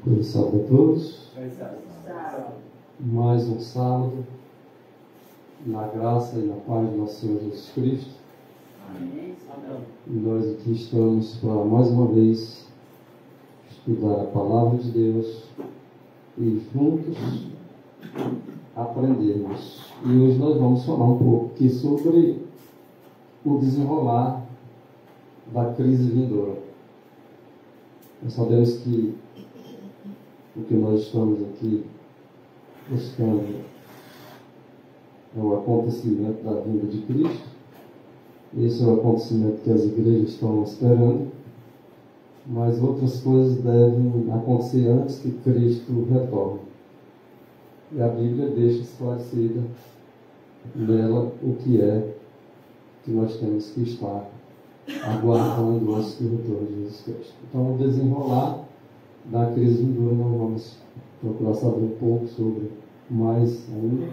Feliz sábado a todos. Feliz sábado. Mais um sábado, na graça e na paz de nosso Senhor Jesus Cristo. Amém. E nós aqui estamos para mais uma vez estudar a Palavra de Deus e juntos aprendermos. E hoje nós vamos falar um pouco aqui sobre o desenrolar da crise vindoura. Nós sabemos que o que nós estamos aqui buscando é o acontecimento da vinda de Cristo. Esse é o acontecimento que as igrejas estão esperando, mas outras coisas devem acontecer antes que Cristo retorne. E a Bíblia deixa esclarecida nela o que é que nós temos que estar aguardando antes do retorno de Jesus Cristo. Então, o desenrolar da crise vindoura, nós vamos procurar saber um pouco sobre mais ainda,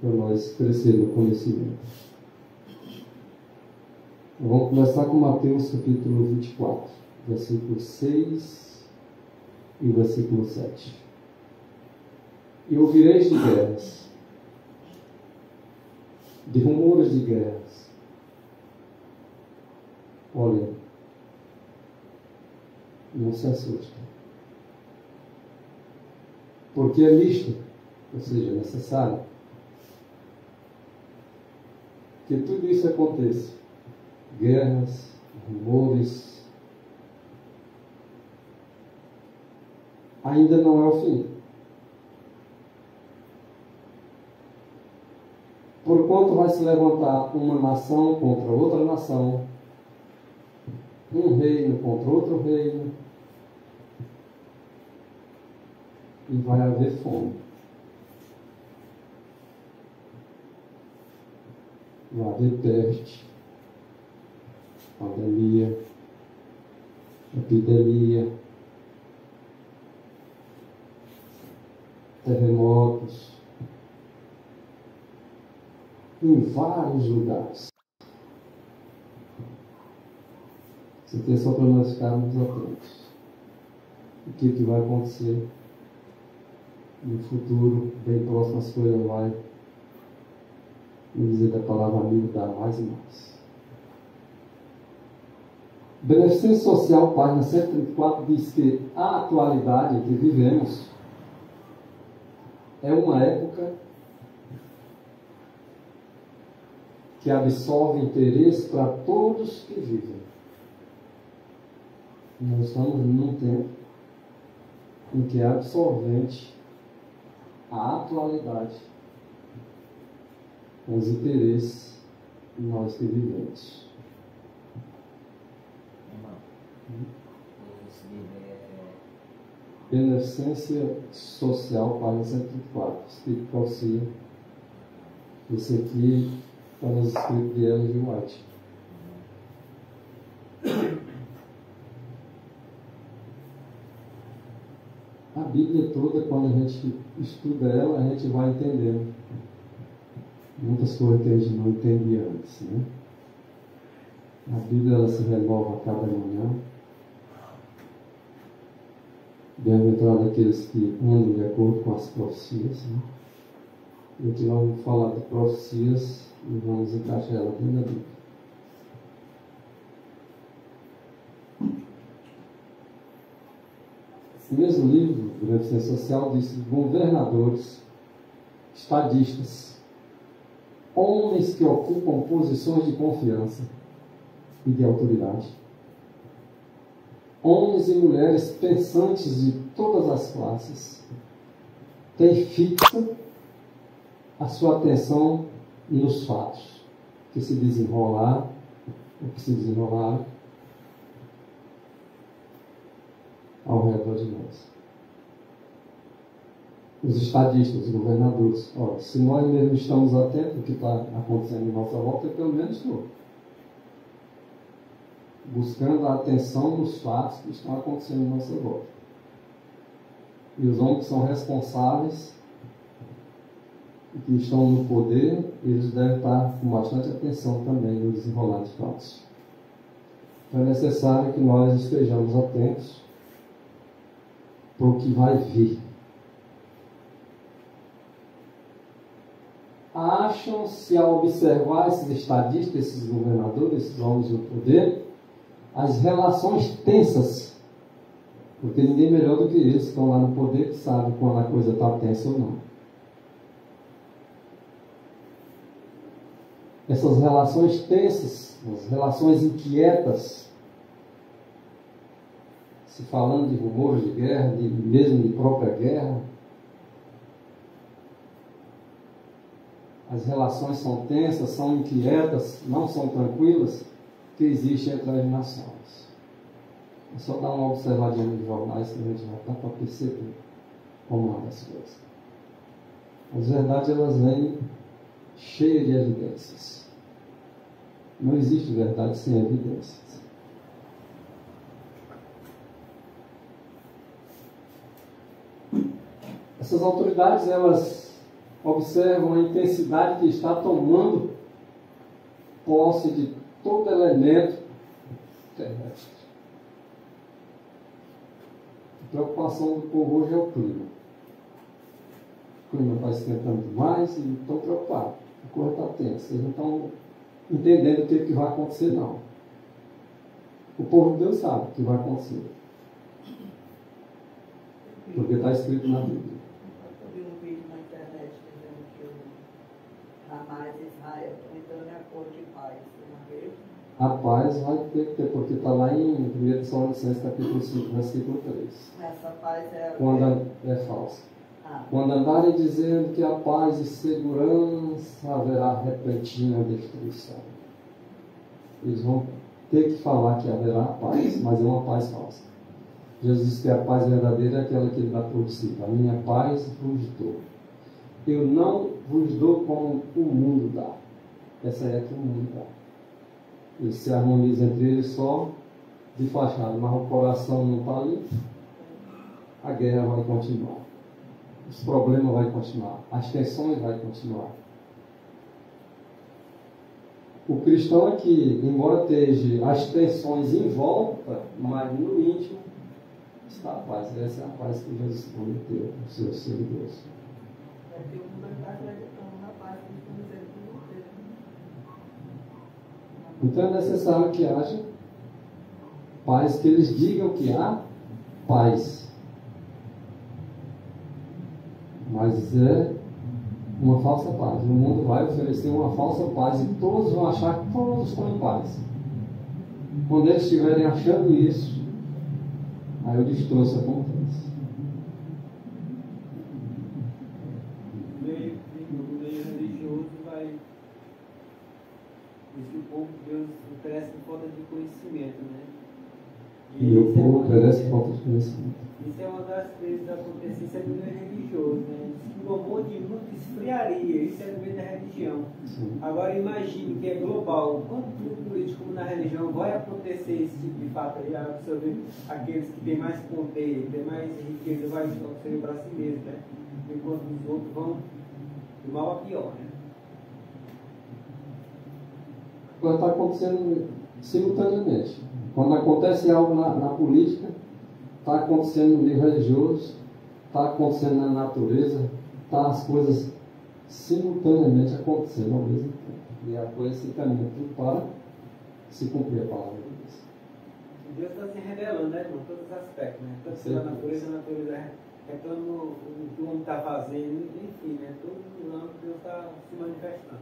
para nós crescer no conhecimento. Vamos começar com Mateus capítulo 24, versículo 6 e versículo 7. E ouvireis de guerras, de rumores de guerras. Olha, não se assuste, porque é lícito, ou seja, necessário, que tudo isso aconteça. Guerras, rumores, ainda não é o fim. Porquanto vai se levantar uma nação contra outra nação, um reino contra outro reino, e vai haver fome. Vai haver peste, pandemia, epidemia, terremotos, em vários lugares. Isso aqui é só para nós ficarmos atentos. O que vai acontecer no futuro, bem próximo, as coisas vai, no dizer da palavra, mudar mais e mais. Beneficência Social, página 134, diz que a atualidade em que vivemos é uma época que absorve interesse para todos que vivem. Nós estamos num tempo em que é absorvente a atualidade, os interesses de nós que vivemos. Beneficência Social, página 104, escrito por si. Esse aqui está nos escritos de Ellen G. White. A Bíblia toda, quando a gente estuda ela, a gente vai entendendo muitas coisas que a gente não entendia antes, né? A Bíblia, ela se renova a cada manhã. Bem-aventurado aqueles que andam de acordo com as profecias, né? E aqui nós vamos falar de profecias e vamos encaixar ela dentro da Bíblia. Esse mesmo livro, Beneficência Social, diz que governadores, estadistas, homens que ocupam posições de confiança e de autoridade, homens e mulheres pensantes de todas as classes, têm fixa a sua atenção nos fatos que se desenrolaram, ao redor de nós. Os estadistas, os governadores. Olha, se nós mesmos estamos atentos ao que está acontecendo em nossa volta, eu pelo menos estou buscando a atenção nos fatos que estão acontecendo em nossa volta. E os homens que são responsáveis e que estão no poder, eles devem estar com bastante atenção também no desenrolar de fatos. Então é necessário que nós estejamos atentos para o que vai vir. Acham-se a observar esses estadistas, esses governadores, esses homens do poder, as relações tensas, porque ninguém melhor do que eles que estão lá no poder que sabe quando a coisa está tensa ou não. Essas relações tensas, as relações inquietas, se falando de rumores de guerra, mesmo de própria guerra, as relações são tensas, são inquietas, não são tranquilas, que existem entre as nações. É só dar uma observadinha nos jornais que a gente já está para perceber como anda as coisas. As verdades, elas vêm cheias de evidências. Não existe verdade sem evidências. Essas autoridades, elas observam a intensidade que está tomando posse de todo elemento terrestre. A preocupação do povo hoje é o clima. O clima está esquentando demais e estão preocupados. A coisa está tensa. Eles não estão entendendo o que vai acontecer, não. O povo de Deus sabe o que vai acontecer. Porque está escrito na Bíblia. Eu vi um vídeo na internet dizendo que o Hamas e Israel estão entrando em acordo de paz. Você não viu? A paz vai ter que ter, porque está lá em 1 Tessalonicenses, capítulo 5, versículo 3. Essa paz é... Quando é falsa. Quando andarem dizendo que a paz e segurança haverá repentina destruição. Eles vão ter que falar que haverá paz, mas é uma paz falsa. Jesus disse que a paz verdadeira é aquela que ele dá por si. A minha paz vos dou. Eu não vos dou como o mundo dá. Essa é a que o mundo dá. Eles se harmonizam entre eles só de fachada, mas o coração não está ali. A guerra vai continuar. Os problemas vão continuar. As tensões vão continuar. O cristão é que, embora esteja as tensões em volta, mas no íntimo está a paz. Essa é a paz que Jesus prometeu aos seus seguidores. É que o mundo está acreditando na paz que estamos dizendo que não tem. Então é necessário que haja paz, que eles digam que há paz. Mas é uma falsa paz. O mundo vai oferecer uma falsa paz e todos vão achar que todos estão em paz. Quando eles estiverem achando isso, aí o destroço acontece. O meio religioso vai... Diz que o povo de Deus oferece por falta de conhecimento, né? E o povo oferece falta de conhecimento. Isso é uma das vezes da acontecência do meio religioso, né? Diz que o amor de muito esfriaria, isso é no meio da religião. Sim. Agora imagine que é global, quanto no político como na religião vai acontecer esse tipo de fato aí, absorver aqueles que têm mais poder, têm mais riqueza, vai absorver para si mesmo, né? Enquanto os outros vão de mal a pior, né? Agora está acontecendo simultaneamente. Quando acontece algo na política, está acontecendo no meio religioso, está acontecendo na natureza, está as coisas simultaneamente acontecendo ao mesmo tempo. E a coisa se caminha tudo para se cumprir a palavra de Deus. Deus está se revelando, né, irmão? Em todos os aspectos, né? Tanto na natureza, a natureza reclama o que o homem está fazendo, enfim, né? Todo o âmbito Deus está se manifestando.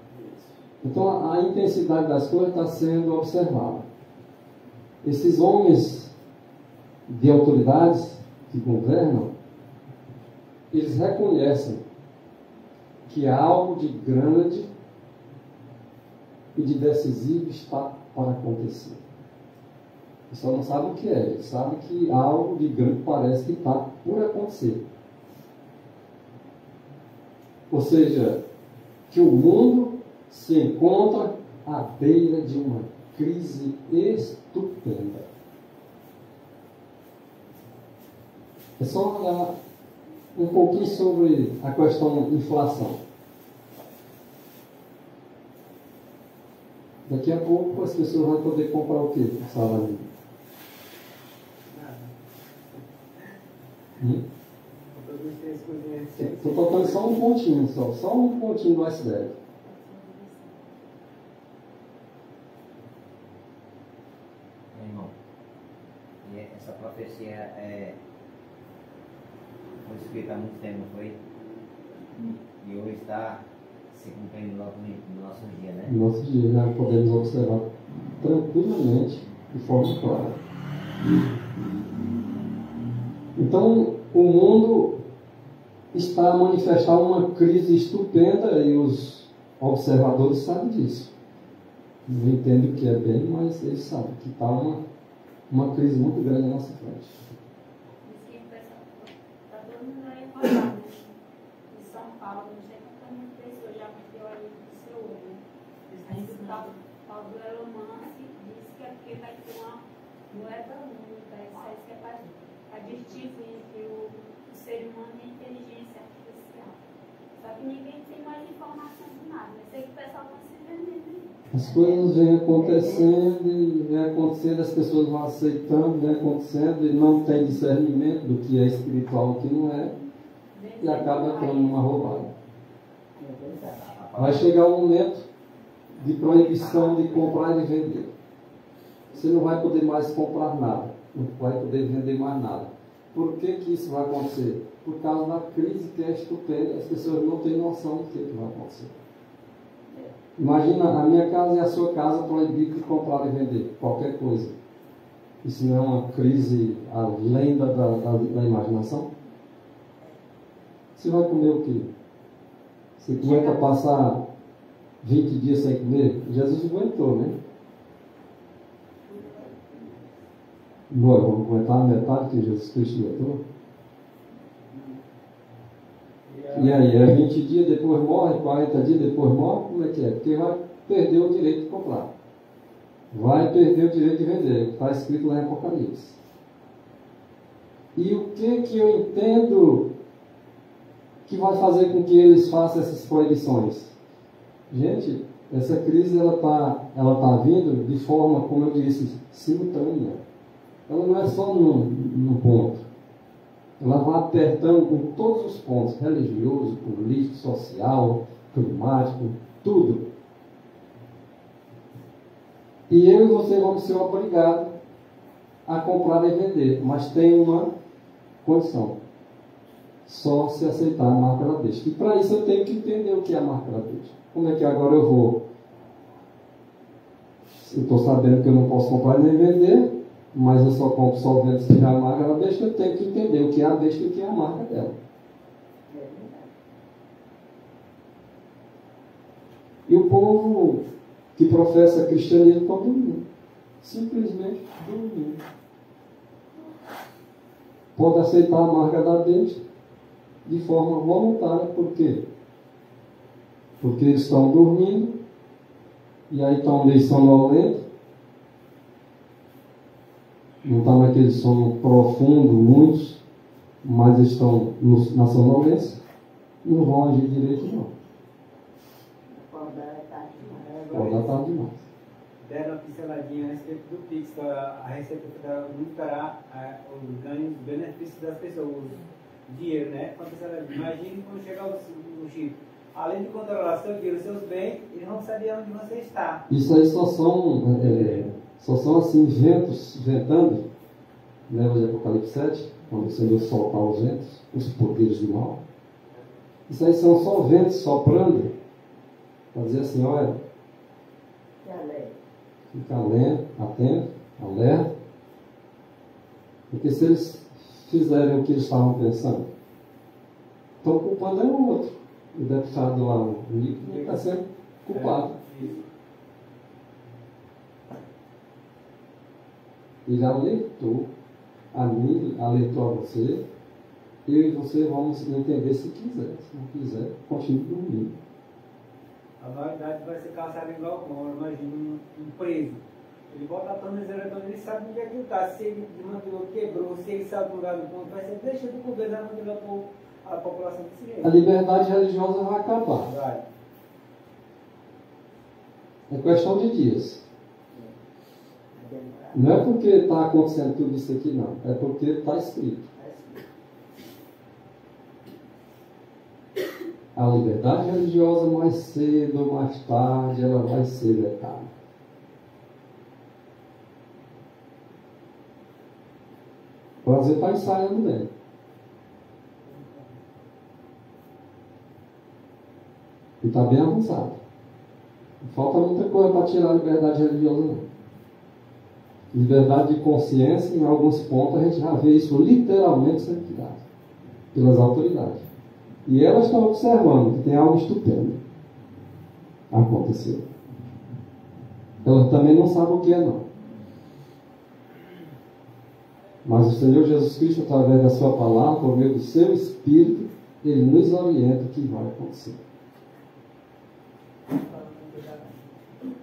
Então a intensidade das coisas está sendo observada. Esses homens de autoridades que governam, eles reconhecem que algo de grande e de decisivo está para acontecer. Eles só não sabem o que é, eles sabem que algo de grande parece que está por acontecer. Ou seja, que o mundo se encontra à beira de uma crise estupenda. É só olhar um pouquinho sobre a questão da inflação. Daqui a pouco as pessoas vão poder comprar o quê? O salário. Todas as três coisinhas. Estou tocando só um pontinho, só um pontinho do iceberg. Meu irmão, e essa profecia foi escrita há muito tempo, não foi? E hoje está se cumprindo logo no nosso dia, né? No nosso dia já podemos observar tranquilamente, de forma clara. Então, o mundo está a manifestar uma crise estupenda e os observadores sabem disso. Não entendem o que é bem, mas eles sabem que está uma crise muito grande na nossa frente. Está todo mundo aí falando, né? Em São Paulo, não sei quantas pessoas já meteu aí no seu olho. Aí o tal do Elon Musk disse que é porque vai ter uma moeda única, isso aí que é para distinguir entre o ser humano e a inteligência artificial. Só que ninguém tem mais informação de nada, mas sei que o pessoal está se vendendo. As coisas vêm acontecendo e vêm acontecendo, as pessoas vão aceitando, vem acontecendo e não tem discernimento do que é espiritual e o que não é, e acaba entrando numa roubada. Vai chegar um momento de proibição de comprar e vender. Você não vai poder mais comprar nada, não vai poder vender mais nada. Por que isso vai acontecer? Por causa da crise que é estupenda, as pessoas não têm noção do que vai acontecer. Imagina a minha casa e a sua casa proibido de comprar e vender qualquer coisa. Isso não é uma crise além da imaginação? Você vai comer o quê? Você aguenta passar 20 dias sem comer? Jesus aguentou, né? Nós vamos aguentar a metade que Jesus Cristo aguentou? E aí, é 20 dias, depois morre, 40 dias, depois morre, como é que é? Porque vai perder o direito de comprar. Vai perder o direito de vender. Está escrito lá em Apocalipse. E o que eu entendo que vai fazer com que eles façam essas proibições? Gente, essa crise ela tá vindo de forma, como eu disse, simultânea. Ela não é só num ponto. Ela vai apertando com todos os pontos, religioso, político, social, climático, tudo. E eu e você vamos ser obrigados a comprar e vender, mas tem uma condição. Só se aceitar a marca da besta. E para isso eu tenho que entender o que é a marca da besta. Como é que agora eu vou? Eu estou sabendo que eu não posso comprar nem vender, mas eu só compro só vendo se tiver a marca da besta, eu tenho que entender o que é a besta e o que é a marca dela. E o povo que professa cristianismo está dormindo. Simplesmente dormindo. Pode aceitar a marca da besta de forma voluntária. Por quê? Porque eles estão dormindo e aí estão meio sonolentos. Não está naquele sono profundo, muitos, mas estão na sonolência, não vão agir direito, não. Acordar é tarde demais. Acordar tarde demais. Deram uma pinceladinha a respeito do Pix, a Receita Federal monitorará os ganhos, os benefícios das pessoas, o dinheiro, né? Imagine quando chegar o Chico. Além de controlar seu dinheiro, seus bens, eles vão saber onde você está. Isso aí só são assim ventos, ventando. Lembra de Apocalipse 7? Quando o Senhor soltar os ventos, os poderes do mal. Isso aí são só ventos soprando. Para dizer assim, olha, fica atento, alerta. Porque se eles fizerem o que eles estavam pensando, estão culpando é o outro. O deputado lá, o Nico, está sendo culpado. Ele alertou a mim, alertou a você. Eu e você vamos entender se quiser. Se não quiser, continue dormindo. A vaidade vai ser caçada igual como, imagina um preso. Ele bota a tornozeleira, ele sabe onde é que ele está. Se ele desmantelou, quebrou, se ele sabe o lugar do ponto, vai ser deixa do governo manter a população desse jeito. A liberdade religiosa vai acabar. Vai. É questão de dias. Não é porque está acontecendo tudo isso aqui, não. É porque está escrito. a liberdade religiosa, mais cedo ou mais tarde, ela vai ser vetada. O Brasil está ensaiando bem. E está bem avançado. Falta muita coisa para tirar a liberdade religiosa, não. Liberdade de consciência, em alguns pontos, a gente já vê isso literalmente sendo tirado pelas autoridades. E elas estão observando que tem algo estupendo acontecendo. Elas também não sabem o que é, não. Mas o Senhor Jesus Cristo, através da sua palavra, por meio do seu Espírito, Ele nos orienta o que vai acontecer.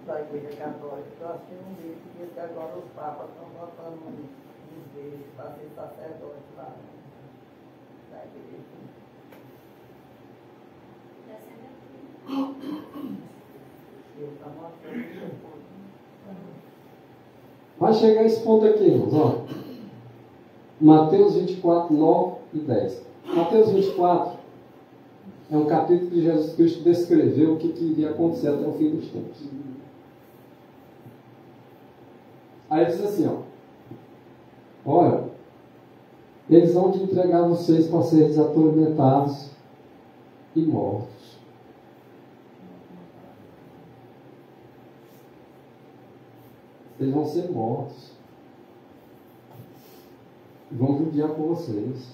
Da Igreja Católica, eu assisti um vídeo que diz que agora os papas estão botando uns deles para ser sacerdote lá da igreja. Ele está mostrando isso. Vai chegar esse ponto aqui, irmãos. Ó. Mateus 24, 9 e 10. Mateus 24 é um capítulo que Jesus Cristo descreveu o que iria acontecer até o fim dos tempos. Aí diz assim, ó. Olha, eles vão te entregar vocês para serem atormentados e mortos. Eles vão ser mortos. Vão judiar por vocês.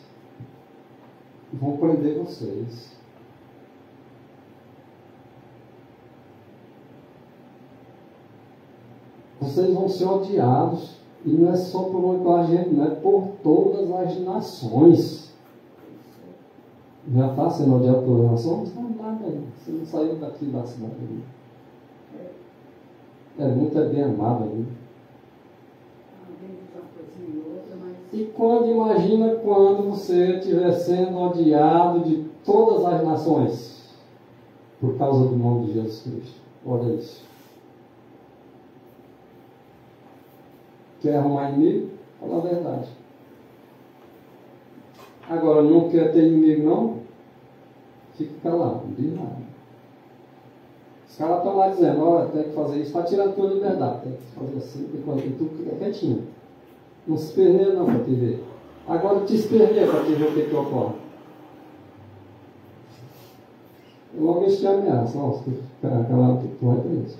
Vão prender vocês. Vocês vão ser odiados. E não é só por uma gente, não é por todas as nações. Já está sendo odiado por todas as nações? Não está nada aí. Você não saiu daqui da cidade ali. É muito bem amado ali. E imagina quando você estiver sendo odiado de todas as nações por causa do nome de Jesus Cristo. Olha isso. Quer arrumar inimigo? Fala a verdade. Agora, não quer ter inimigo, não? Fica calado, não diz nada. Os caras estão lá dizendo, olha, tem que fazer isso, está tirando tua liberdade, tem que fazer assim, tem que fazer tudo quietinho. Não se esperneia não para te ver. Agora te esperneia para te ver o que ocorre. Logo eles te ameaçam, se tu ficar calado, tu vai preso.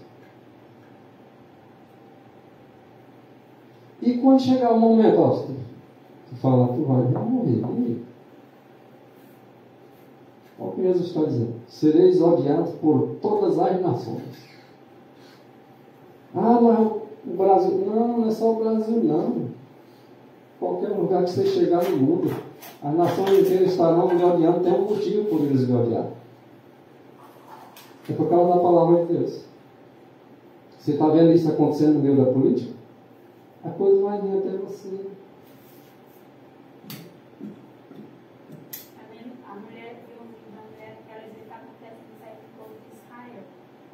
E quando chegar o momento, se tu falar, tu vai morrer comigo. Olha o que Jesus está dizendo. Sereis odiados por todas as nações. Ah, mas o Brasil... Não é só o Brasil, não. Qualquer lugar que você chegar no mundo, as nações inteiras estarão lhe odiando, tem um motivo por eles lhe odiar. É por causa da palavra de Deus. Você está vendo isso acontecendo no meio da política? A coisa vai vir até você. A mulher que eu vi da mulher que ela dizia que acontece no site do povo de Israel,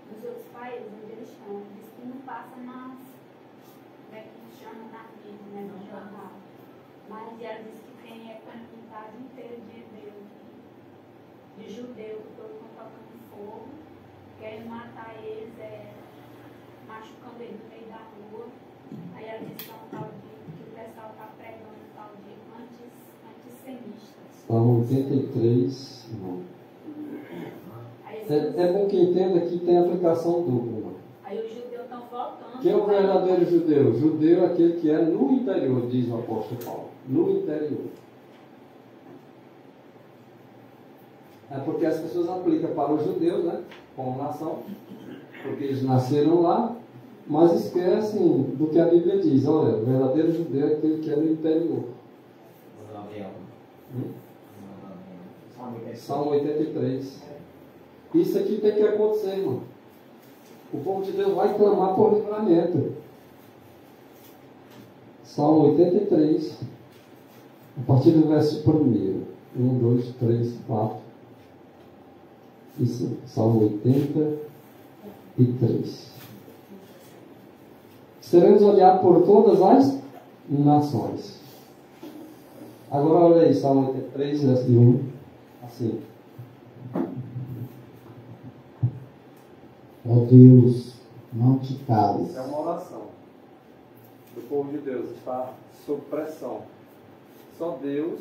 nos outros países onde eles estão, diz que não passa nas, como é que chama na mídia, né, no jornal. Mas ela diz que tem a quantidade inteira de hebreu, de judeu, que todos estão tocando fogo, querem matar eles, machucando eles no meio da rua. Aí ela diz que é um tal de que o pessoal está pregando um tal de antissemistas. Salmo 83, não. É bom que entenda que tem aplicação dupla. Não? Aí os judeus estão voltando. Quem é o verdadeiro judeu? O judeu é aquele que é no interior, diz o apóstolo Paulo. No interior. É porque as pessoas aplicam para os judeus, né? Como nação. Porque eles nasceram lá. Mas esquecem do que a Bíblia diz. Olha, o verdadeiro judeu é aquele que é no interior. Salmo 83. Isso aqui tem que acontecer, irmão. O povo de Deus vai clamar por livramento. Salmo 83. A partir do verso 1. 1, 2, 3, 4. Isso, Salmo 83. Seremos odiados por todas as nações. Agora olha aí, Salmo 83, verso 1. Assim. Ó Deus, não te cales. Isso é uma oração do povo de Deus, está sob pressão. Só Deus,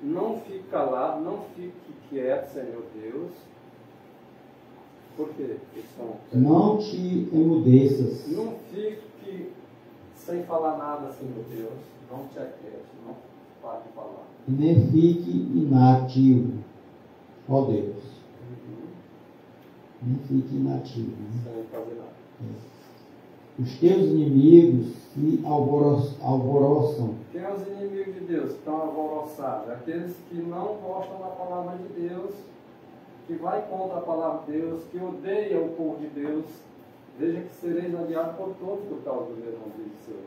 não fique calado, não fique quieto, Senhor Deus. Por quê? Não te emudeças. Não fique sem falar nada, Senhor Deus. Não te aquietes, não pare de falar. E nem fique inativo. Ó Deus. Nem fique inativo. Né? Sem fazer nada. Os teus inimigos se alvoroçam. Quem é os inimigos de Deus que estão alvoroçados? Aqueles que não gostam da palavra de Deus, que vai contra a palavra de Deus, que odeia o povo de Deus. Veja que sereis odiados por todos por causa do meu nome, diz o Senhor.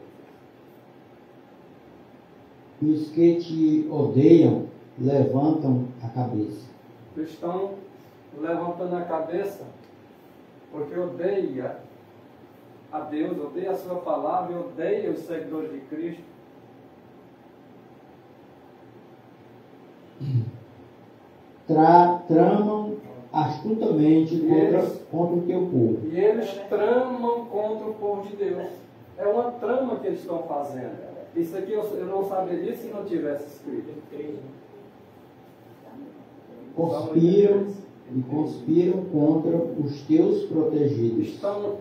E os que te odeiam levantam a cabeça. Estão levantando a cabeça porque odeia a Deus, odeia a sua palavra e odeia os seguidores de Cristo. Tramam astutamente contra o teu povo. E eles tramam contra o povo de Deus. É uma trama que eles estão fazendo. Isso aqui eu não saberia se não tivesse escrito. Conspiram contra os teus protegidos. Estão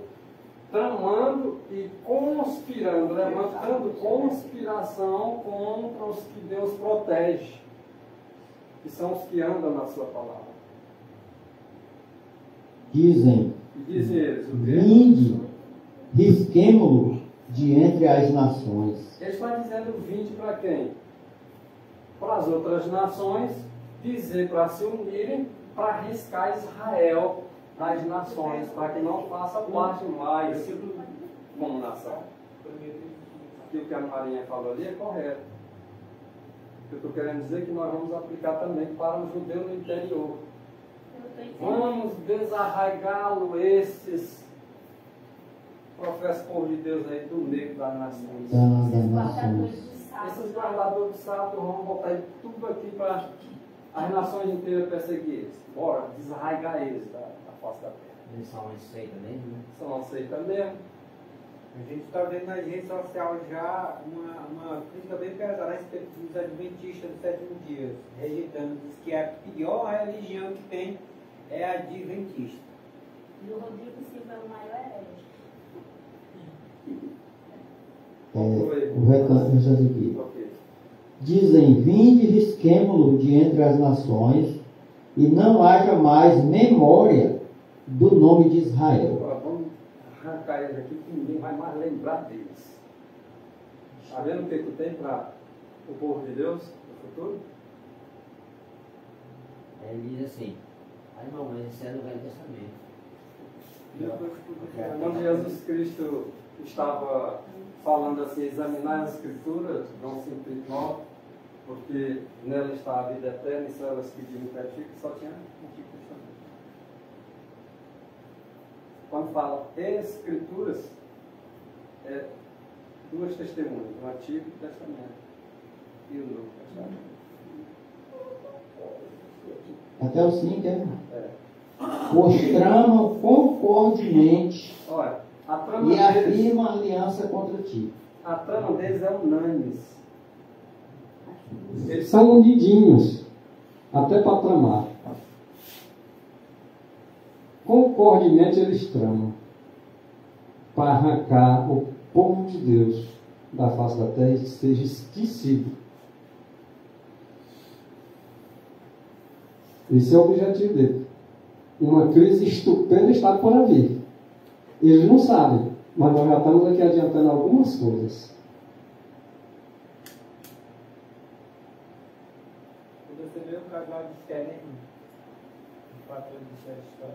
tramando e conspirando, levantando conspiração contra os que Deus protege, que são os que andam na sua palavra. Dizem Eles, vinde, risquemo-lo de entre as nações. Ele está dizendo vinde para quem? Para as outras nações, dizer para se unirem, para arriscar Israel nas nações, para que não faça parte mais como nação. Aquilo que a Marinha falou ali é correto. O que eu estou querendo dizer é que nós vamos aplicar também para o judeu no interior. Vamos desarraigá-lo, esses professos povo de Deus aí do meio das nações. Esses guardadores de sábado vão botar tudo aqui para as nações inteiras perseguir eles. Bora, desarraigar eles da face da terra. Eles são uma seita mesmo, né? São uma seita mesmo. A gente está vendo nas redes sociais já uma crítica bem pesada a respeito dos adventistas do sétimo dia, rejeitando, diz que a pior religião que tem é a adventista. E o Rodrigo Silva é o maior herege. O reclamo aqui. Ok. Dizem, vinde, risquemo-lo de entre as nações, e não haja mais memória do nome de Israel. Agora vamos arrancar eles aqui que ninguém vai mais lembrar deles. Está vendo o que tu tem para o povo de Deus no futuro? Ele diz assim, irmão, mas isso é do Velho Testamento. Quando Jesus Cristo estava falando assim, examinar as Escrituras, não simplesmente nós, porque nela está a vida eterna e só elas que dizem que antigo, só tinha Antigo Testamento. Quando fala Escrituras, é duas testemunhas, o Antigo Testamento e o Novo Testamento. Até o 5, Pois tramam concordemente Olha, a trama e deles, afirmam aliança contra ti. a trama deles é unânimes. Eles são unidinhos, até para tramar. Concordemente eles tramam para arrancar o povo de Deus da face da terra e que seja esquecido. Esse é o objetivo dele. Uma crise estupenda está por vir. Eles não sabem, mas nós já estamos aqui adiantando algumas coisas. Você vê um casal diferente, de 4 anos de história.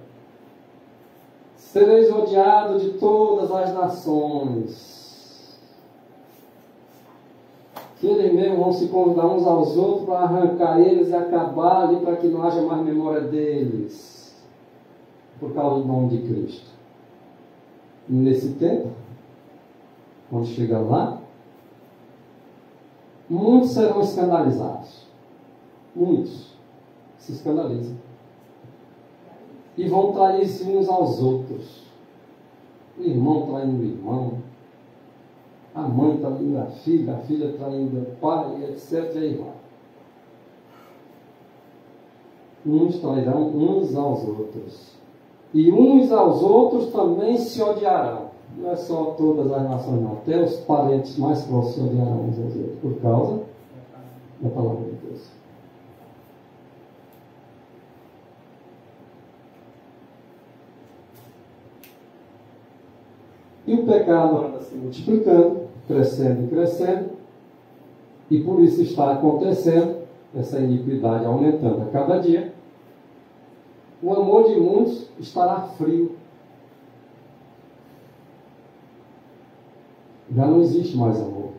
Sereis odiados de todas as nações. Que eles mesmos vão se convidar uns aos outros para arrancar eles e acabar ali para que não haja mais memória deles. Por causa do nome de Cristo. E nesse tempo, quando chega lá, muitos serão escandalizados. Muitos se escandalizam. e vão trair-se uns aos outros. O irmão traindo o irmão, a mãe traindo a filha traindo o pai, etc. E aí vai. Uns trairão uns aos outros. E uns aos outros também se odiarão. Não é só todas as nações, não. Até os parentes mais próximos se odiarão uns aos outros, por causa da palavra de Deus. E o pecado anda se multiplicando, crescendo e crescendo, e por isso está acontecendo essa iniquidade aumentando a cada dia. O amor de muitos estará frio. Já não existe mais amor.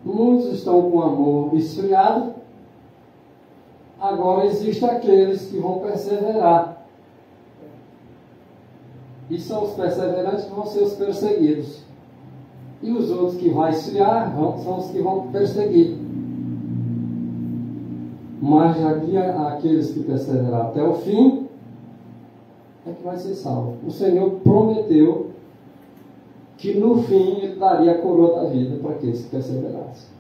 Muitos estão com amor esfriado. Agora existem aqueles que vão perseverar. E são os perseverantes que vão ser os perseguidos. E os outros que vão esfriar são os que vão perseguir. Mas aqueles que perseverar até o fim é que vai ser salvo. O Senhor prometeu que no fim Ele daria a coroa da vida para aqueles que perseverassem.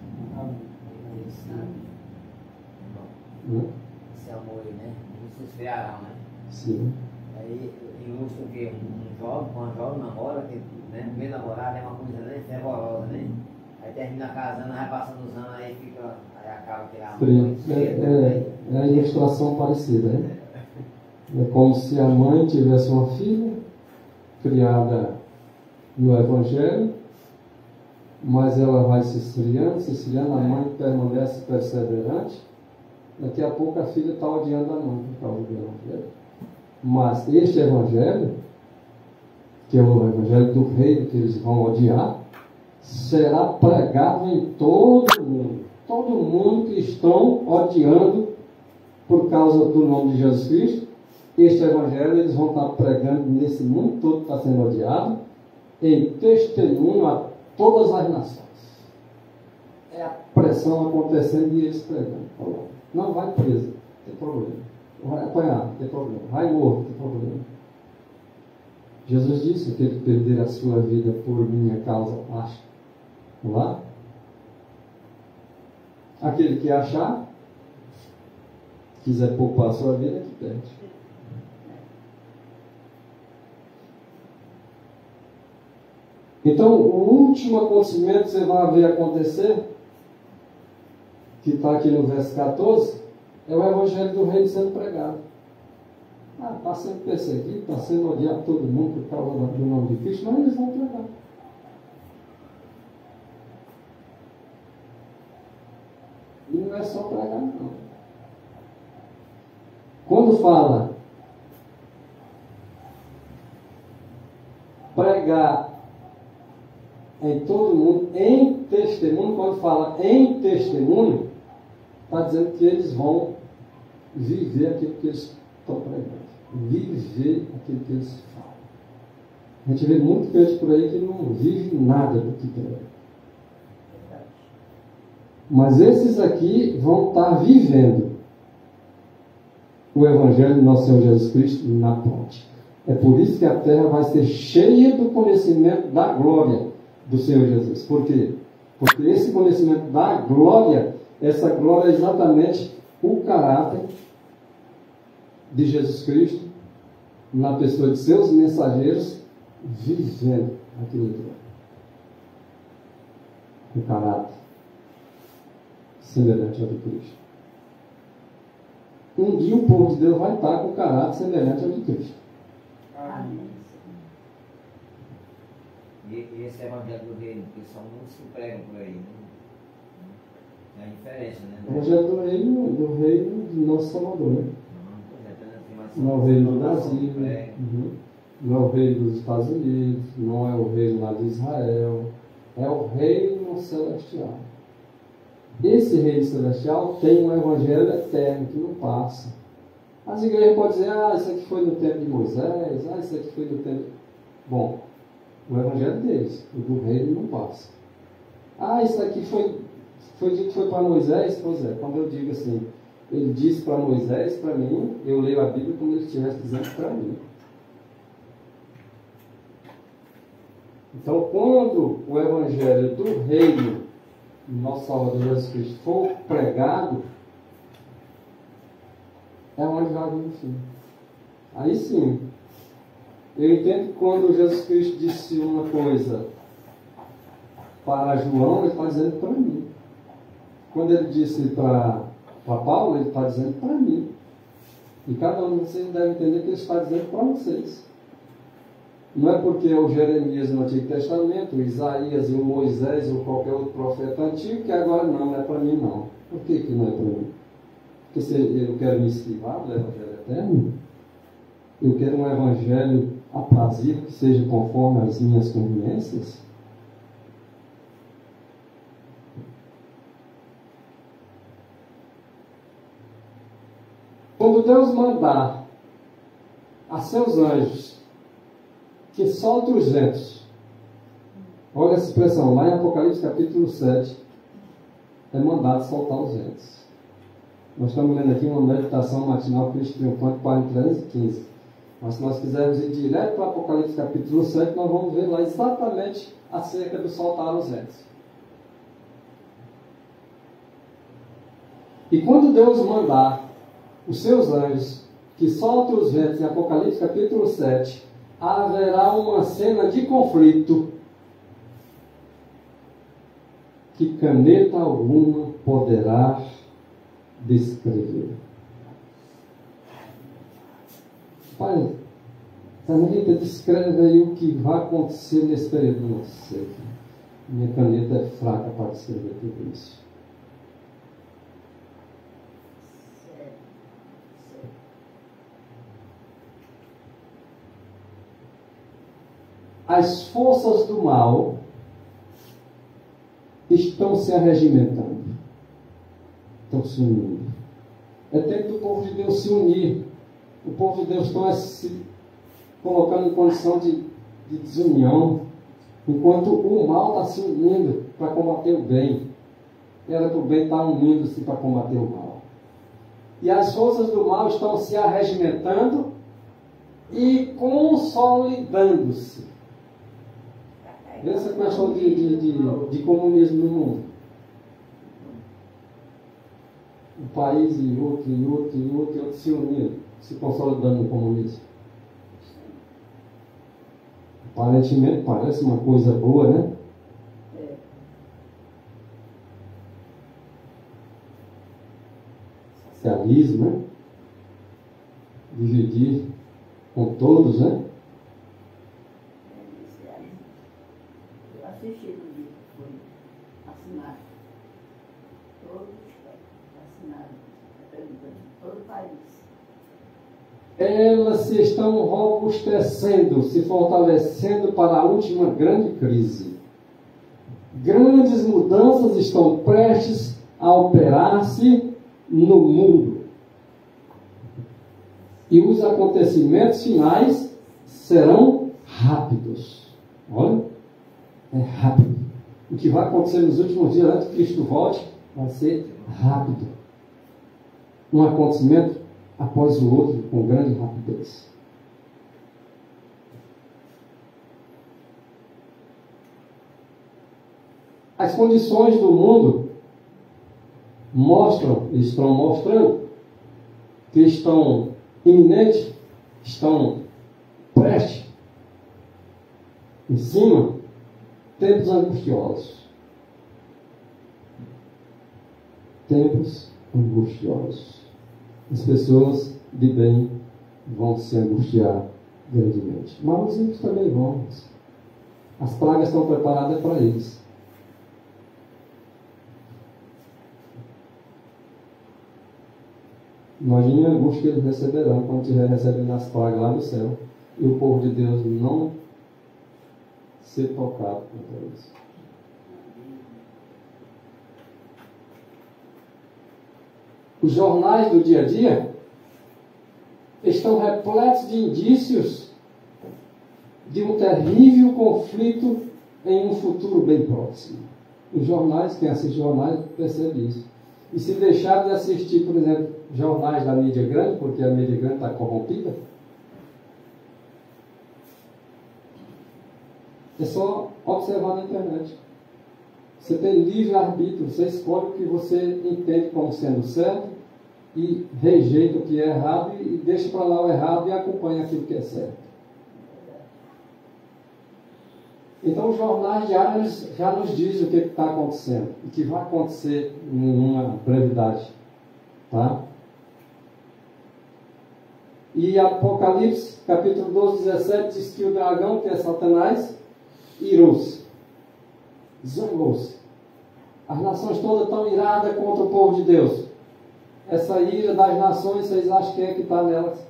Esse amor aí, né? Não se esfriarão, né? Sim. Aí ilustra o quê? Uma jovem namora, que, né? Primeiro namorado é uma coisa, né? Fervorosa, né? Aí termina casando, vai passando os anos, aí acaba tirando a ilustração parecida, né? É como se a mãe tivesse uma filha criada no Evangelho, mas ela vai se esfriando, a mãe permanece perseverante. Daqui a pouco a filha está odiando a mãe por causa do Evangelho. Mas este Evangelho, que é o Evangelho do Reino, que eles vão odiar, será pregado em todo mundo. Todo mundo que estão odiando por causa do nome de Jesus Cristo, este Evangelho eles vão estar pregando nesse mundo todo que está sendo odiado, em testemunho a todas as nações. É a pressão acontecendo e eles pregando. Não vai preso, não tem problema. Vai apanhar, não tem problema. Vai morto, não tem problema. Jesus disse que ele perder a sua vida por minha causa, acha. Vamos lá? Aquele que achar, quiser poupar a sua vida, que perde. Então, o último acontecimento que você vai ver acontecer, que está aqui no verso 14, é o Evangelho do Reino sendo pregado. Está sendo perseguido, está sendo odiado todo mundo por causa do nome de Cristo, mas eles vão pregar. E não é só pregar, não. Quando fala pregar em todo mundo, em testemunho, quando fala em testemunho, está dizendo que eles vão viver aquilo que eles estão pregando. Viver aquilo que eles falam. A gente vê muito crente por aí que não vive nada do que prega. Mas esses aqui vão estar vivendo o Evangelho do nosso Senhor Jesus Cristo na prática. É por isso que a terra vai ser cheia do conhecimento da glória do Senhor Jesus. Por quê? Porque esse conhecimento da glória, essa glória é exatamente o caráter de Jesus Cristo na pessoa de seus mensageiros vivendo aquilo que é. O caráter semelhante ao de Cristo. Um dia o povo de Deus vai estar com o caráter semelhante ao de Cristo. Amém. E esse Evangelho do Reino, que são muitos que pregam por aí, né? É a diferença, né? O Evangelho do reino de nosso Salvador, né? Não é o reino do Brasil, não é o reino dos Estados Unidos, não é o reino lá de Israel, é o reino celestial. Esse reino celestial tem um evangelho eterno que não passa. As igrejas podem dizer, isso aqui foi no tempo de Moisés, isso aqui foi no tempo... Bom, o evangelho deles, o do reino não passa. Isso aqui foi Foi dito que foi para Moisés? Pois é, quando eu digo assim, ele disse para Moisés, para mim, eu leio a Bíblia como ele estivesse dizendo para mim. Então, quando o Evangelho do Reino, nosso Salvador Jesus Cristo, for pregado, é onde vai vir o fim. Aí sim, eu entendo que quando Jesus Cristo disse uma coisa para João, ele está dizendo para mim. Quando ele disse para Paulo, ele está dizendo para mim. E cada um de vocês deve entender que ele está dizendo para vocês. Não é porque o Jeremias no Antigo Testamento, o Isaías e o Moisés ou qualquer outro profeta antigo, que agora não é para mim não. Por que não é para mim? Porque se eu quero me esquivar do Evangelho eterno, eu quero um Evangelho aprazível, que seja conforme as minhas conveniências. Quando Deus mandar a seus anjos que soltem os ventos, olha essa expressão, lá em Apocalipse capítulo 7, é mandado soltar os ventos. Nós estamos lendo aqui uma meditação matinal Cristo Triunfante, página 315. Mas se nós quisermos ir direto para Apocalipse capítulo 7, nós vamos ver lá exatamente acerca do soltar os ventos. E quando Deus mandar os seus anjos que soltem os ventos, em Apocalipse capítulo 7, haverá uma cena de conflito que caneta alguma poderá descrever. Pai, caneta, descreve aí o que vai acontecer nesse período. Não sei. Minha caneta é fraca para descrever tudo isso. As forças do mal estão se arregimentando, estão se unindo. É tempo do povo de Deus se unir. O povo de Deus está se colocando em condição de desunião, enquanto o mal está se unindo para combater o bem. Era para o bem estar unindo-se para combater o mal. E as forças do mal estão se arregimentando e consolidando-se. Vê essa questão de comunismo no mundo. Um país e outro se unindo, se consolidando no comunismo. Aparentemente parece uma coisa boa, né? Socialismo, né? Dividir com todos, né? Assisti no dia que foi assinado. Todos assinados. Todo o país. Elas se estão robustecendo, se fortalecendo para a última grande crise. Grandes mudanças estão prestes a operar-se no mundo. E os acontecimentos finais serão rápidos. Olha, é rápido. O que vai acontecer nos últimos dias antes que Cristo volte vai ser rápido. Um acontecimento após o outro com grande rapidez. As condições do mundo estão mostrando que estão iminentes, estão prestes, em cima, tempos angustiosos. Tempos angustiosos. As pessoas de bem vão se angustiar grandemente. Mas os ímpios também vão. As pragas estão preparadas para eles. Imagine a angústia que eles receberão quando estiver recebendo as pragas lá no céu e o povo de Deus não ser tocado contra isso. Os jornais do dia a dia estão repletos de indícios de um terrível conflito em um futuro bem próximo. Os jornais, quem assiste jornais percebe isso. E se deixar de assistir, por exemplo, jornais da mídia grande, porque a mídia grande está corrompida, é só observar na internet. Você tem livre-arbítrio, você escolhe o que você entende como sendo certo e rejeita o que é errado e deixa para lá o errado e acompanha aquilo que é certo. Então os jornais diários já nos dizem o que está acontecendo e que vai acontecer em uma brevidade. Tá? E Apocalipse, capítulo 12, 17, diz que o dragão, que é Satanás, irou-se, zangou-se. As nações todas estão iradas contra o povo de Deus. Essa ira das nações, vocês acham que é que está nelas?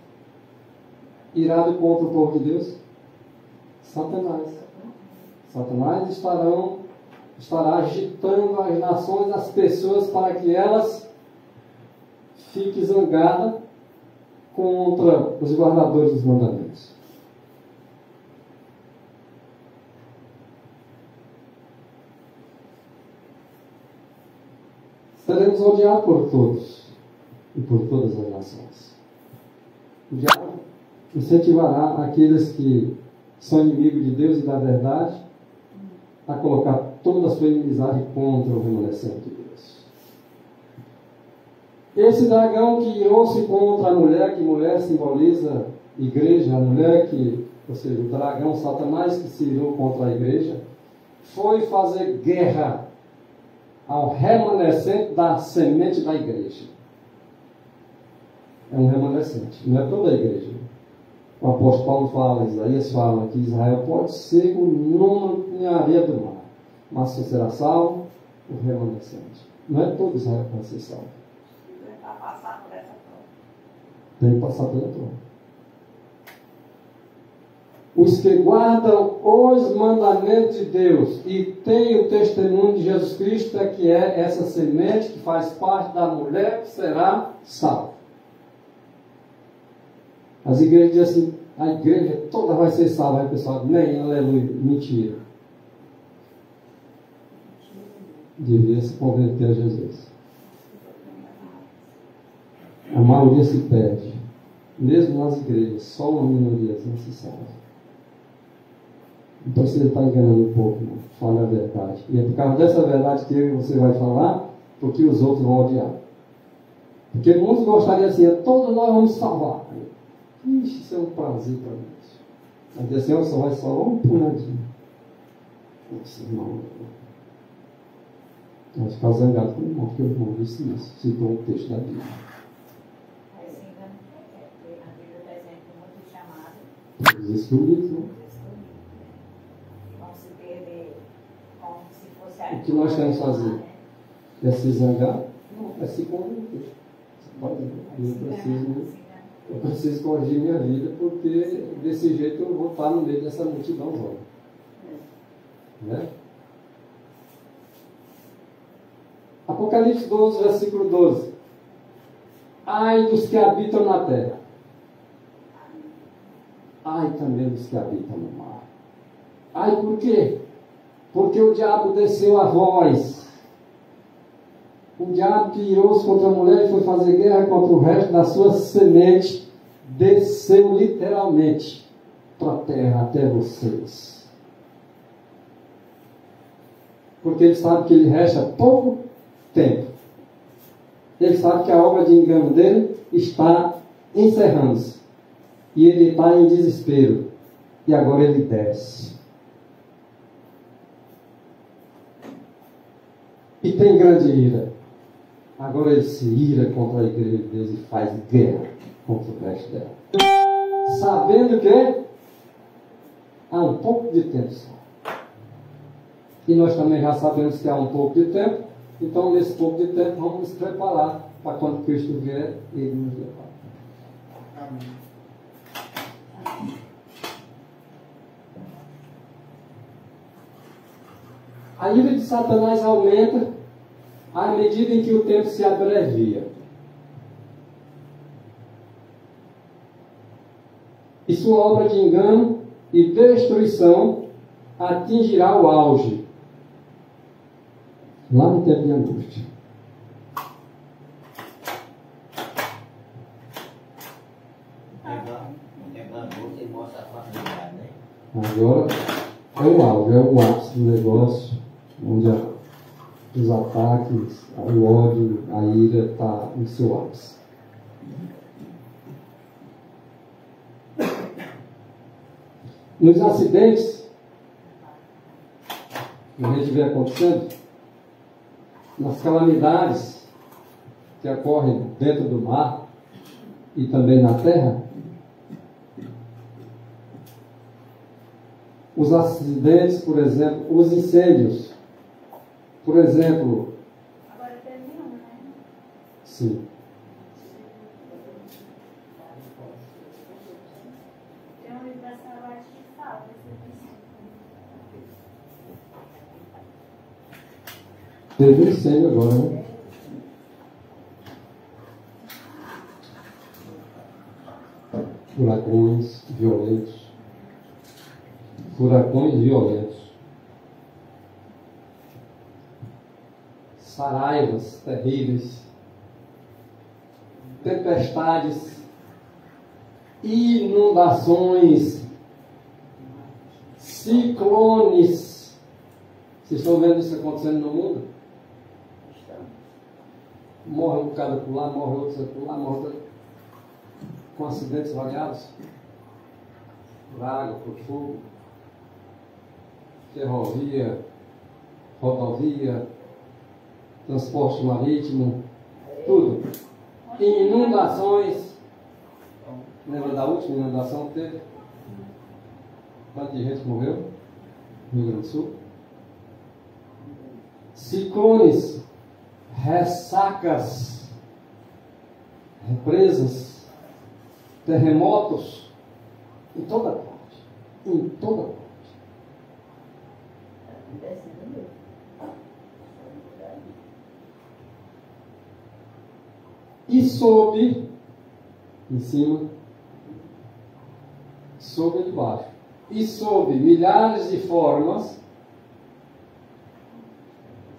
Irado contra o povo de Deus? Satanás. Satanás estará agitando as nações, as pessoas, para que elas fiquem zangadas contra os guardadores dos mandamentos. Seremos odiados por todos e por todas as nações. O diabo incentivará aqueles que são inimigos de Deus e da verdade a colocar toda a sua inimizade contra o remanescente de Deus. Esse dragão que irou-se contra a mulher, que mulher simboliza igreja, a mulher que, ou seja, o dragão Satanás que se irou contra a igreja, foi fazer guerra ao remanescente da semente da igreja. É um remanescente, não é toda a igreja. O apóstolo Paulo fala, Isaías fala que Israel pode ser o número em areia do mar, mas só será salvo o remanescente. Não é todo Israel que vai ser salvo. Tem que passar por essa prova. Tem que passar pela prova. Os que guardam os mandamentos de Deus e têm o testemunho de Jesus Cristo, é que é essa semente que faz parte da mulher que será salva. As igrejas dizem assim, a igreja toda vai ser salva. Aí o pessoal diz, nem, aleluia, mentira. Devia se converter a Jesus. A maioria se perde. Mesmo nas igrejas, só uma minoria se salva. Então você está enganando um pouco, não. Fala a verdade. E é por causa dessa verdade que você vai falar, porque os outros vão odiar. Porque muitos gostariam assim, todos nós vamos salvar. Ixi, isso é um prazer para mim. Mas assim, ó, só vai salvar um punhadinho. Nossa, irmão. Vai ficar zangado com o irmão, porque o irmão disse isso. Citou um texto da Bíblia. Mas ainda a Bíblia dá exemplo muito chamado. Os escolhidos, né? Vão se perder como se fosse a. O que nós temos que fazer? É se zangar? Não, é se converter. Você pode dizer, eu preciso corrigir minha vida, porque desse jeito eu vou estar no meio dessa multidão. Né? Apocalipse 12, versículo 12. Ai dos que habitam na terra. Ai também dos que habitam no mar. Ai por quê? Porque o diabo desceu a voz. O diabo que irou-se contra a mulher e foi fazer guerra contra o resto da sua semente, desceu literalmente para a terra até vocês. Porque ele sabe que lhe resta pouco tempo. Ele sabe que a obra de engano dele está encerrando-se. E ele está em desespero. E agora ele desce. E tem grande ira. Agora ele se ira contra a igreja de Deus e faz guerra contra o resto dela. Sabendo que há um pouco de tempo só. E nós também já sabemos que há um pouco de tempo. Então, nesse pouco de tempo, vamos nos preparar para quando Cristo vier, Ele nos levar. Amém. A ira de Satanás aumenta à medida em que o tempo se abrevia. E sua obra de engano e destruição atingirá o auge. Lá no tempo de angústia. Ele mostra a facilidade, né? Agora é o auge, é o ápice do negócio, onde os ataques, o ódio, a ira está em seu ápice. Nos acidentes que a gente vê acontecendo, nas calamidades que ocorrem dentro do mar e também na terra, os acidentes, por exemplo, os incêndios, por exemplo. Agora terminou, né? Sim. Tem um livro da Sarabate que fala desse princípio. Teve um incêndio agora, né? Furacões violentos. Furacões violentos. Saraivas terríveis. Tempestades. Inundações. Ciclones. Vocês estão vendo isso acontecendo no mundo? Morre um bocado por lá, morre outro por lá, morre outro, com acidentes variados. Por água, por fogo. Ferrovia, rodovia, transporte marítimo, tudo. Inundações. Lembra da última inundação que teve? Quanto de gente morreu no Rio Grande do Sul? Ciclones, ressacas, represas, terremotos, em toda parte. Em toda parte. E sob, em cima, sob e debaixo, e sob milhares de formas,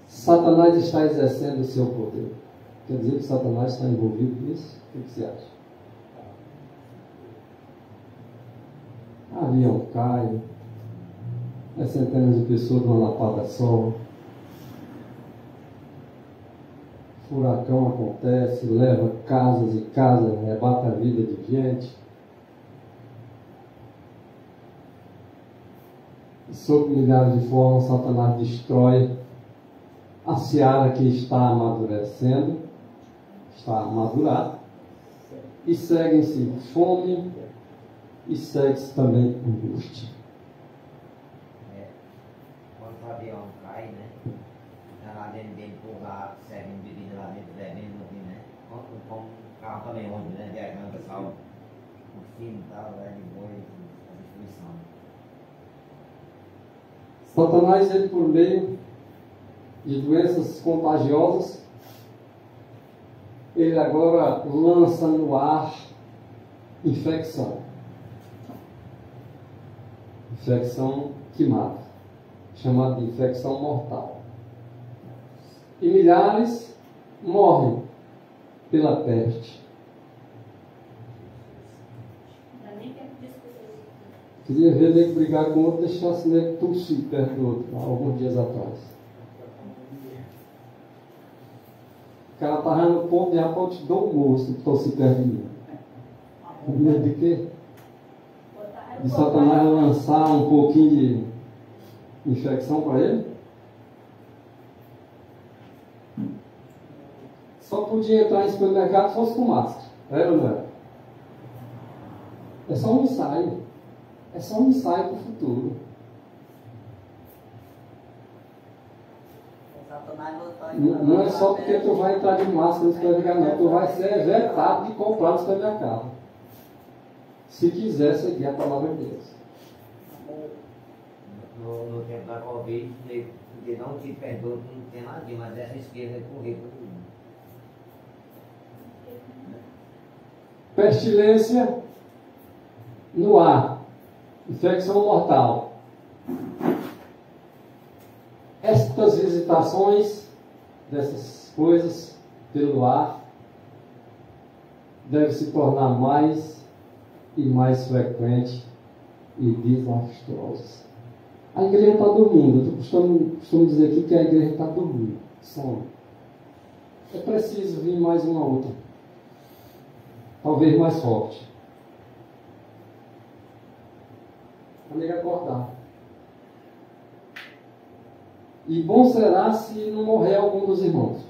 Satanás está exercendo o seu poder. Quer dizer que Satanás está envolvido nisso? O que você acha? Avião cai, centenas de pessoas numa lapada só. Furacão acontece, leva casas e casas, arrebata a vida de gente. E sob milhares de formas, Satanás destrói a seara que está amadurecendo, está amadurada, e segue-se fome e segue-se também angústia. Quando o avião cai, né? Está lá dentro dele, empurrar, servindo bebida lá dentro, bebendo, né? Como o carro também onde, né? Viajando, pessoal, o fim e tal, de boi, a destruição. Satanás, ele por meio de doenças contagiosas, ele agora lança no ar infecção. Infecção que mata, chamada de infecção mortal. E milhares morrem pela peste. Não dá nem tempo de discutir. Queria ver nego brigar com o outro, deixasse o nego tossir perto do outro, há alguns dias atrás. O cara estava no ponto de rapaz, eu te dou um gosto de tossir perto de mim. Com medo de quê? De Satanás lançar um pouquinho de infecção para ele? Só podia entrar em supermercado se fosse com máscara. Era ou não era? É só um ensaio. É só um ensaio para o futuro. Não é só porque tu vai entrar de máscara no supermercado, não. Tu vai ser vetado de comprar no supermercado. Se quiser seguir a palavra de Deus. No tempo da Covid, porque não te perdoa, não tem nada, mas essa esquerda correu para tudo. Pestilência no ar. Infecção mortal. Estas visitações dessas coisas pelo ar deve se tornar mais e mais frequente e desastrosas. A igreja está dormindo. Eu costumo dizer aqui que a igreja está dormindo. Sono. É preciso vir mais uma outra. Talvez mais forte. Para ele acordar. E bom será se não morrer algum dos irmãos.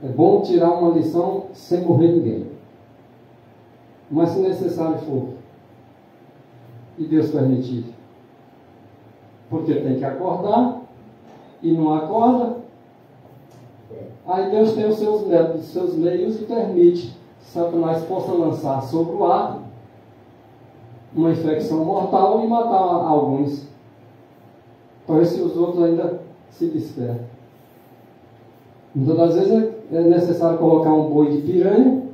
É bom tirar uma lição sem morrer ninguém. Mas se necessário for, e Deus permitir, porque tem que acordar, e não acorda, aí Deus tem os seus métodos, os seus meios, e permite que Satanás possa lançar sobre o ar uma infecção mortal e matar alguns, para ver se os outros ainda se despertam. Muitas das vezes é necessário colocar um boi de piranha,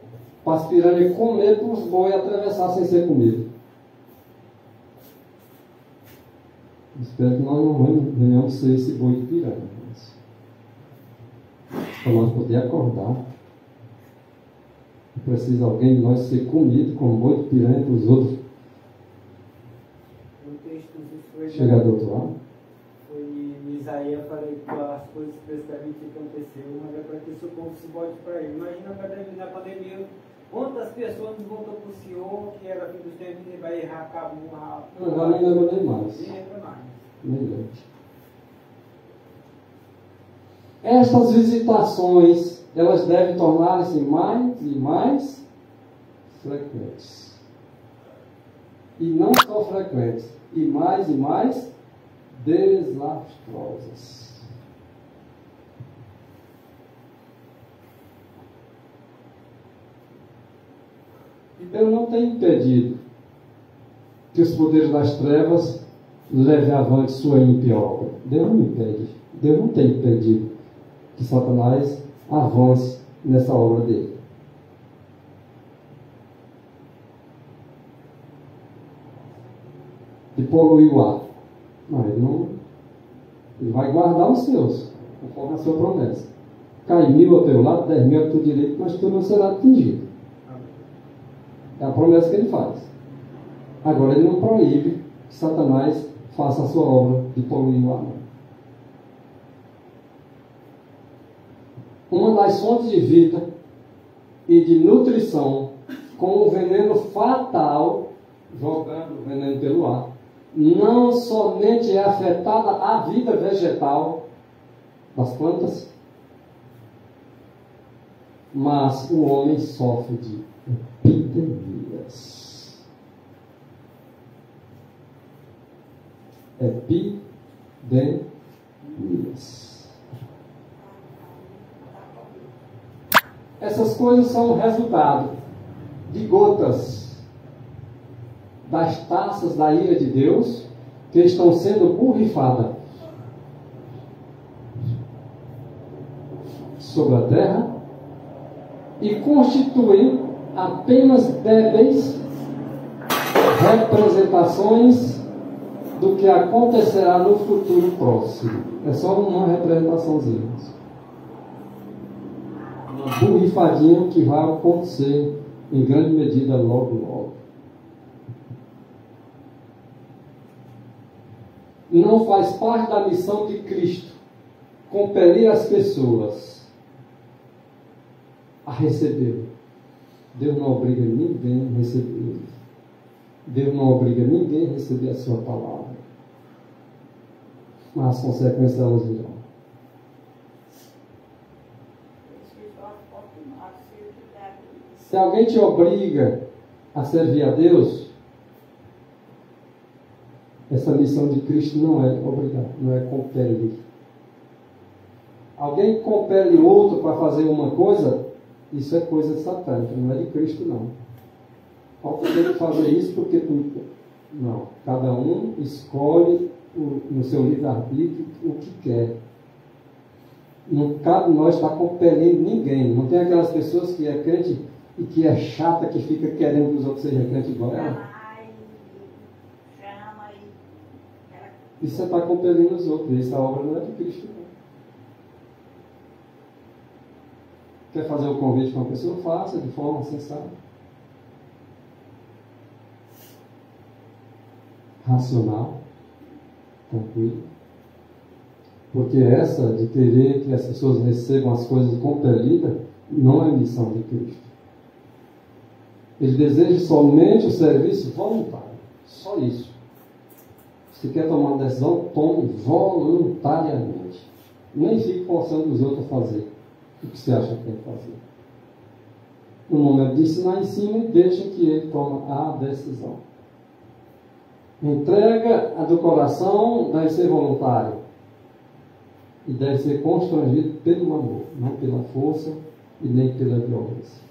para as piranhas comer, para os bois atravessar sem ser comido. Espero que nós não venhamos ser esse boi de piranha. Para nós poder acordar, precisa alguém de nós ser comido como boi de piranha para os outros. O texto foi chegar do outro lado. Foi em Isaías, falei que as coisas que Deus permite que aconteceu, mas é para que o povo se bote para ele. Imagina na pandemia, quantas pessoas não voltou para o Senhor, que era fim dos tempos, e vai errar, acabou rápido. Agora não lembro nem mais. Nem lembra mais. Nem lembro. Estas visitações, elas devem tornar-se mais e mais frequentes. E não só frequentes, e mais desastrosas. E Deus não tem impedido que os poderes das trevas levem avante sua ímpia obra. Deus não impede. Deus não tem impedido que Satanás avance nessa obra dele. De poluir o ar. Não, ele vai guardar os seus, conforme a sua promessa. Cai 1000 ao teu lado, 10.000 ao teu direito, mas tu não será atingido. É a promessa que ele faz. Agora, ele não proíbe que Satanás faça a sua obra de poluir o ar. Uma das fontes de vida e de nutrição com o veneno fatal, jogando o veneno pelo ar, não somente é afetada a vida vegetal das plantas, mas o homem sofre de epidemias. Epidemias. Essas coisas são o resultado de gotas das taças da ira de Deus que estão sendo borrifadas sobre a terra e constituem apenas débeis representações do que acontecerá no futuro próximo. É só uma representaçãozinha. Uma borrifadinha que vai acontecer em grande medida logo. Não faz parte da missão de Cristo compelir as pessoas a receber. Deus não obriga ninguém a receber. Deus não obriga ninguém a receber a sua palavra. Mas as consequências elas virão. Se alguém te obriga a servir a Deus, essa missão de Cristo não é obrigar, não é compelir. Alguém compele outro para fazer uma coisa, isso é coisa satânica, não é de Cristo não. Falta ter que fazer isso porque tu... Não, cada um escolhe no seu livre-arbítrio o que quer. Não cabe nós estar compelindo ninguém. Não tem aquelas pessoas que é crente e que é chata, que fica querendo que os outros sejam crentes igual ela. E você está compelindo os outros. Essa obra não é de Cristo. Não. Quer fazer o convite para uma pessoa? Faça de forma sensata. Racional. Tranquilo. Porque essa de querer que as pessoas recebam as coisas compelidas não é missão de Cristo. Ele deseja somente o serviço voluntário. Só isso. Se quer tomar uma decisão, tome voluntariamente. Nem fique forçando os outros a fazer o que você acha que tem que fazer. No momento de ensinar, ensine e deixe que ele tome a decisão. Entrega do coração deve ser voluntário. E deve ser constrangido pelo amor, não pela força e nem pela violência.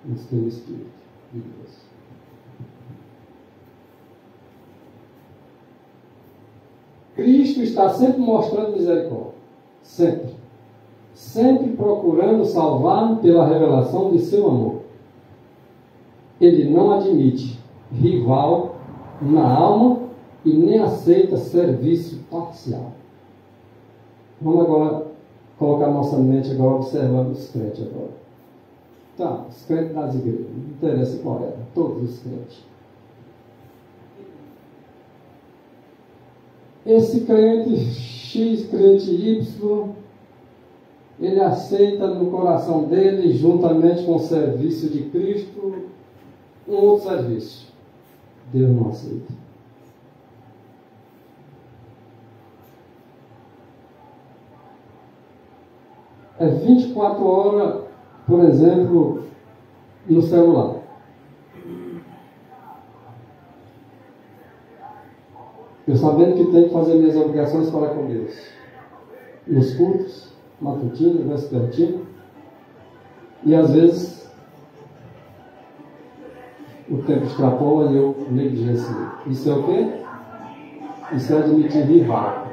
Mas pelo Espírito de Deus. Cristo está sempre mostrando misericórdia. Sempre. Sempre procurando salvar pela revelação de seu amor. Ele não admite rival na alma e nem aceita serviço parcial. Vamos agora colocar nossa mente agora observando os crentes agora. Tá, os crentes das igrejas. Não interessa qual é. Todos os crentes. Esse crente X, crente Y, ele aceita no coração dele, juntamente com o serviço de Cristo, um outro serviço. Deus não aceita. É 24 horas, por exemplo, no celular. Eu sabendo que tenho que fazer minhas obrigações para com Deus. Nos cultos, matutino, vespertino. E às vezes o tempo extrapola e eu negligencio. Isso é o quê? Isso é admitir rival.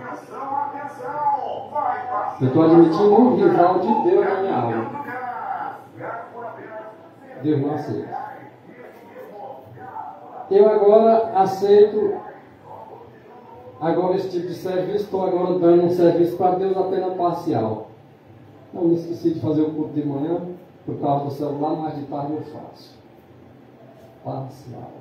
Eu estou admitindo um rival de Deus na minha alma. Deus não aceita. Eu agora aceito esse tipo de serviço, estou agora dando um serviço para Deus apenas parcial. Não me esqueci de fazer o culto de manhã, por causa do celular, mas de tarde eu faço. Parcial.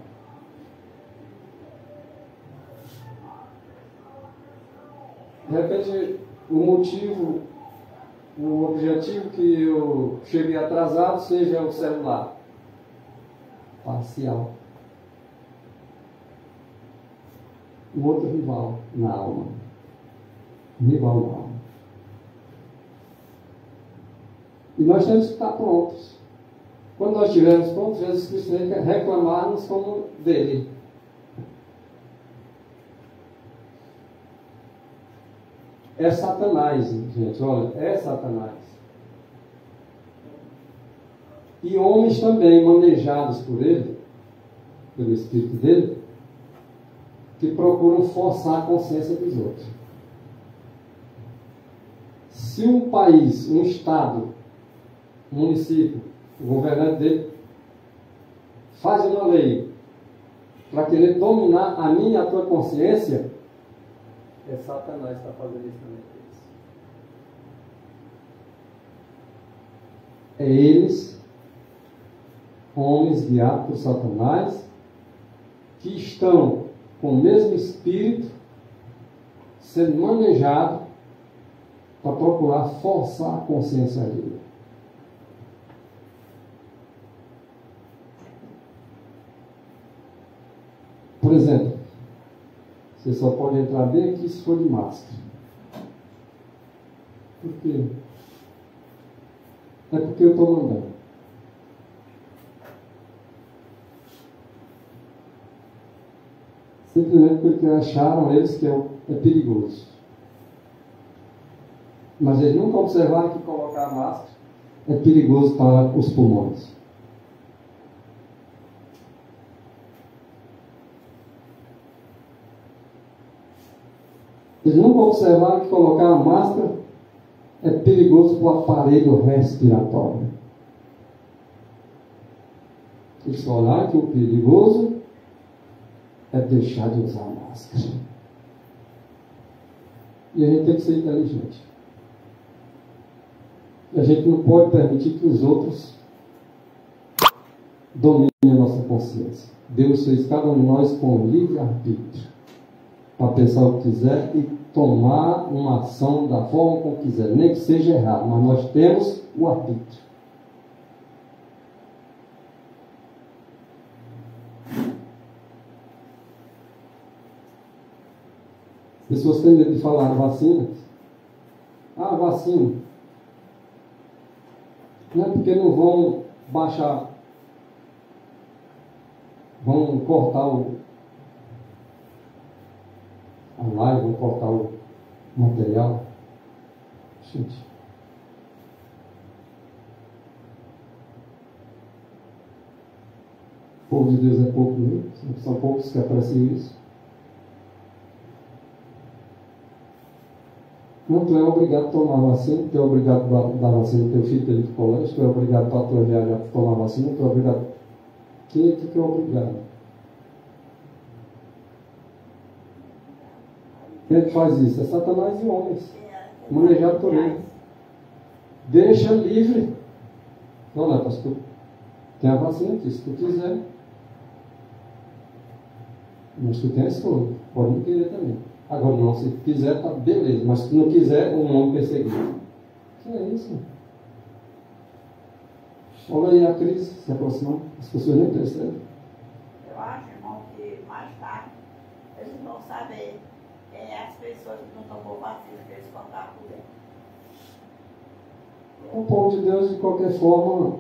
De repente, o objetivo que eu cheguei atrasado seja o celular. Parcial. Um outro rival na alma. Rival na alma. E nós temos que estar prontos. Quando nós estivermos prontos, Jesus Cristo vai reclamar-nos como dele. É Satanás, gente, olha, é Satanás. E homens também manejados por ele, pelo Espírito dele, que procuram forçar a consciência dos outros. Se um país, um estado, um município, o governante dele faz uma lei para querer dominar a minha e a tua consciência, é Satanás que está fazendo isso também. É eles, homens guiados por Satanás, que estão com o mesmo espírito, sendo manejado para procurar forçar a consciência alheia. Por exemplo, você só pode entrar bem aqui se for de máscara. Por quê? É porque eu estou mandando. Simplesmente porque acharam eles que é perigoso. Mas eles nunca observaram que colocar a máscara é perigoso para os pulmões. Eles nunca observaram que colocar a máscara é perigoso para o aparelho respiratório. Eles só olharam que o perigoso é deixar de usar a máscara. E a gente tem que ser inteligente. A gente não pode permitir que os outros dominem a nossa consciência. Deus fez cada um de nós com livre-arbítrio para pensar o que quiser e tomar uma ação da forma como quiser, nem que seja errado, mas nós temos o arbítrio. As pessoas têm medo de falar vacina. Ah, vacina. Não é porque não vão baixar, vão cortar a live, vão cortar o material. Gente. O povo de Deus é pouco, né? São poucos que apreciam isso. Não, tu é obrigado a tomar vacina, tu é obrigado a dar vacina ao teu filho para ir para o colégio, tu é obrigado para tu viajar para tomar vacina, tu é obrigado. Quem é que é obrigado? Quem é que faz isso? É Satanás e homens. Manejado por ele. Deixa livre. Não, né, pastor? Tem a vacina aqui, se tu quiser. Mas tu tem a escolha. Pode não querer também. Agora não, se quiser, tá beleza. Mas se não quiser, um homem perseguido. Que é isso? Olha aí a crise se aproximando. As pessoas nem percebem. Eu acho, irmão, que mais tarde eles vão saber quem é as pessoas que não tomou vacina, que eles contaram por dentro. O povo de Deus, de qualquer forma,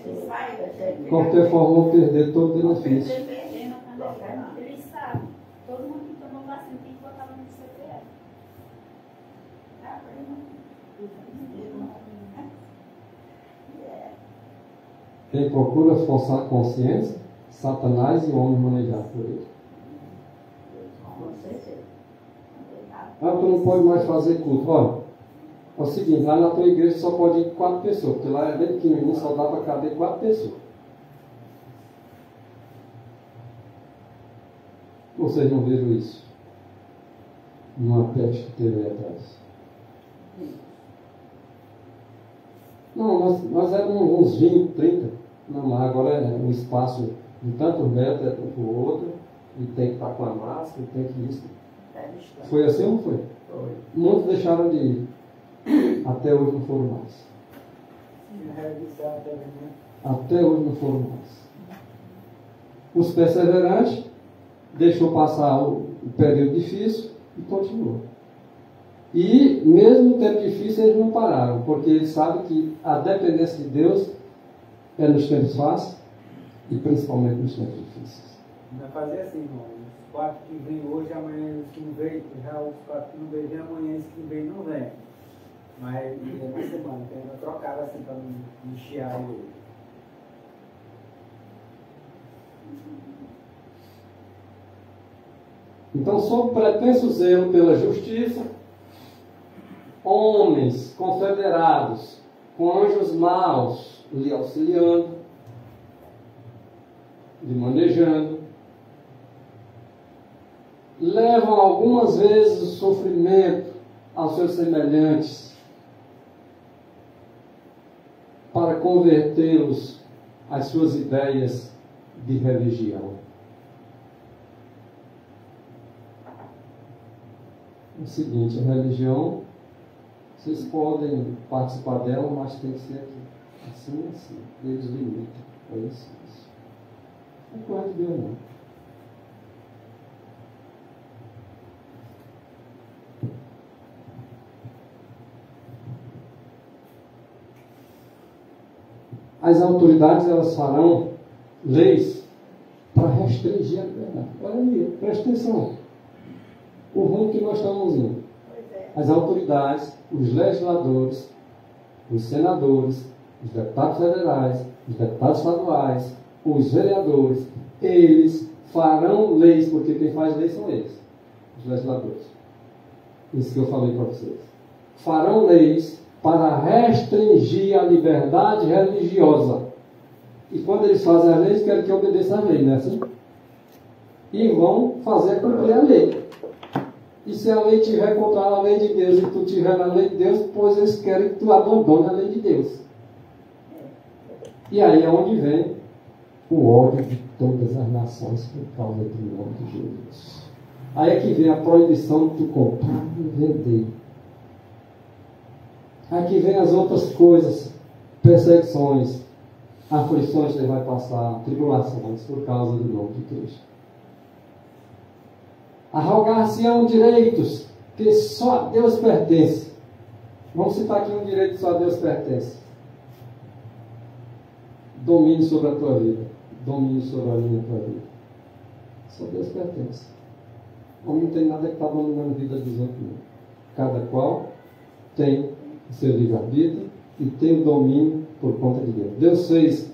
Eles saem, de qualquer forma, vão perder todo o benefício. Eles sabem. Todo mundo que tomou vacina tem que botar no CPF. Quem procura forçar a consciência, Satanás e o homem manejado por ele. Ah, tu não pode mais fazer culto. Olha, é o seguinte, lá na tua igreja só pode ir 4 pessoas, porque lá é bem pequenininho, só dá para caber 4 pessoas. Vocês não viram isso? Numa peste que teve aí atrás. Não, nós éramos uns 20, 30. Não, mas agora é um espaço de tantos metros é um para o outro, e tem que estar com a máscara, tem que isso. Foi assim ou não foi? Foi. Muitos deixaram de ir. Até hoje não foram mais. Até hoje não foram mais. Os perseverantes deixou passar o período difícil e continuou. E mesmo no tempo difícil eles não pararam, porque eles sabem que a dependência de Deus é nos tempos fáceis e principalmente nos tempos difíceis. Vai fazer assim, irmão. Os 4 que vêm hoje, amanhã os que não vêm, já os 4 que não vêm, amanhã os que vêm não vêm. Mas é uma semana, tem uma trocada assim para não chiar ele. Então, sob pretenso zelo pela justiça, homens confederados com anjos maus lhe auxiliando, lhe manejando, levam algumas vezes o sofrimento aos seus semelhantes para convertê-los às suas ideias de religião. É o seguinte, a religião, vocês podem participar dela, mas tem que ser aqui. Assim, assim. Eles limitam. É isso. Não é correto Deus, não. As autoridades, elas farão leis para restringir a liberdade. Olha aí, presta atenção. O rumo que nós estamos indo. As autoridades, os legisladores, os senadores, os deputados federais, os deputados estaduais, os vereadores, eles farão leis, porque quem faz leis são eles, os legisladores. Isso que eu falei para vocês. Farão leis para restringir a liberdade religiosa. E quando eles fazem a lei, querem que obedeça a lei, não é assim? E vão fazer cumprir a lei. E se a lei estiver contra a lei de Deus e tu estiver na lei de Deus, pois eles querem que tu abandone a lei de Deus. E aí é onde vem o ódio de todas as nações por causa do nome de Jesus. Aí é que vem a proibição de tu comprar e vender. Aqui vem as outras coisas, perseguições, aflições que vai passar, tribulações por causa do nome de Cristo. Arrogar-se-ão direitos que só a Deus pertence. Vamos citar aqui um direito que só a Deus pertence. Domínio sobre a tua vida. Domínio sobre a minha tua vida. Só Deus pertence. Não tem nada que está dominando a vida dos outros. Não. Cada qual tem o seu livre-arbítrio e tem o domínio por conta de Deus. Deus fez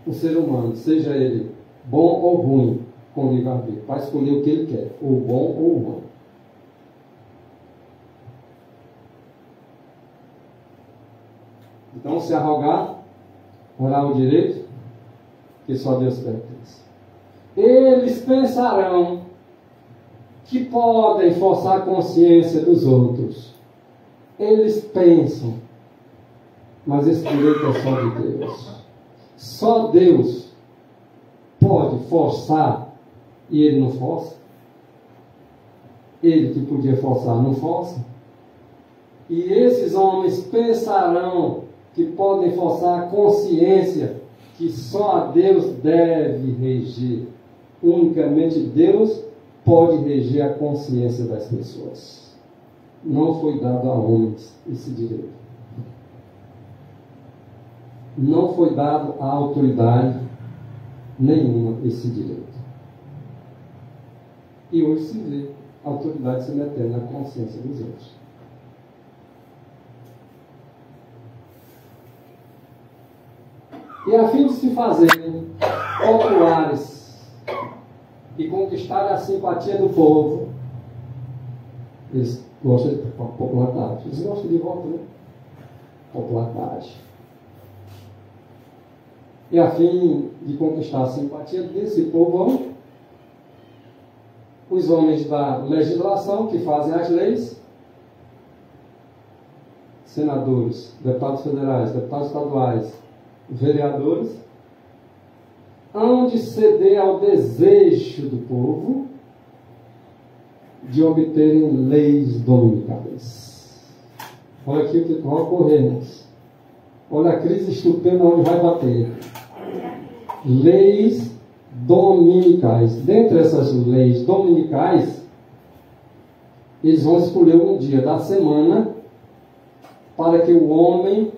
o ser humano, seja ele bom ou ruim, com livre-arbítrio, para escolher o que ele quer, ou bom ou ruim. Então, se arrogar, terá o direito que só Deus pertence. Eles pensarão que podem forçar a consciência dos outros. Eles pensam, mas esse direito é só de Deus. Só Deus pode forçar e ele não força. Ele que podia forçar não força. E esses homens pensarão que podem forçar a consciência que só a Deus deve reger. Unicamente Deus pode reger a consciência das pessoas. Não foi dado a homens esse direito. Não foi dado a autoridade nenhuma esse direito. E hoje se vê a autoridade se metendo na consciência dos outros. E a fim de se fazerem populares e conquistarem a simpatia do povo, eles gostam de popularidade. Eles gostam de voto, né? Popularidade. E a fim de conquistar a simpatia desse povão, os homens da legislação que fazem as leis, senadores, deputados federais, deputados estaduais, vereadores, hão de ceder ao desejo do povo de obterem leis dominicais. Olha aqui o que vai ocorrer. Olha a crise estupenda onde vai bater. Leis dominicais. Dentre essas leis dominicais, eles vão escolher um dia da semana para que o homem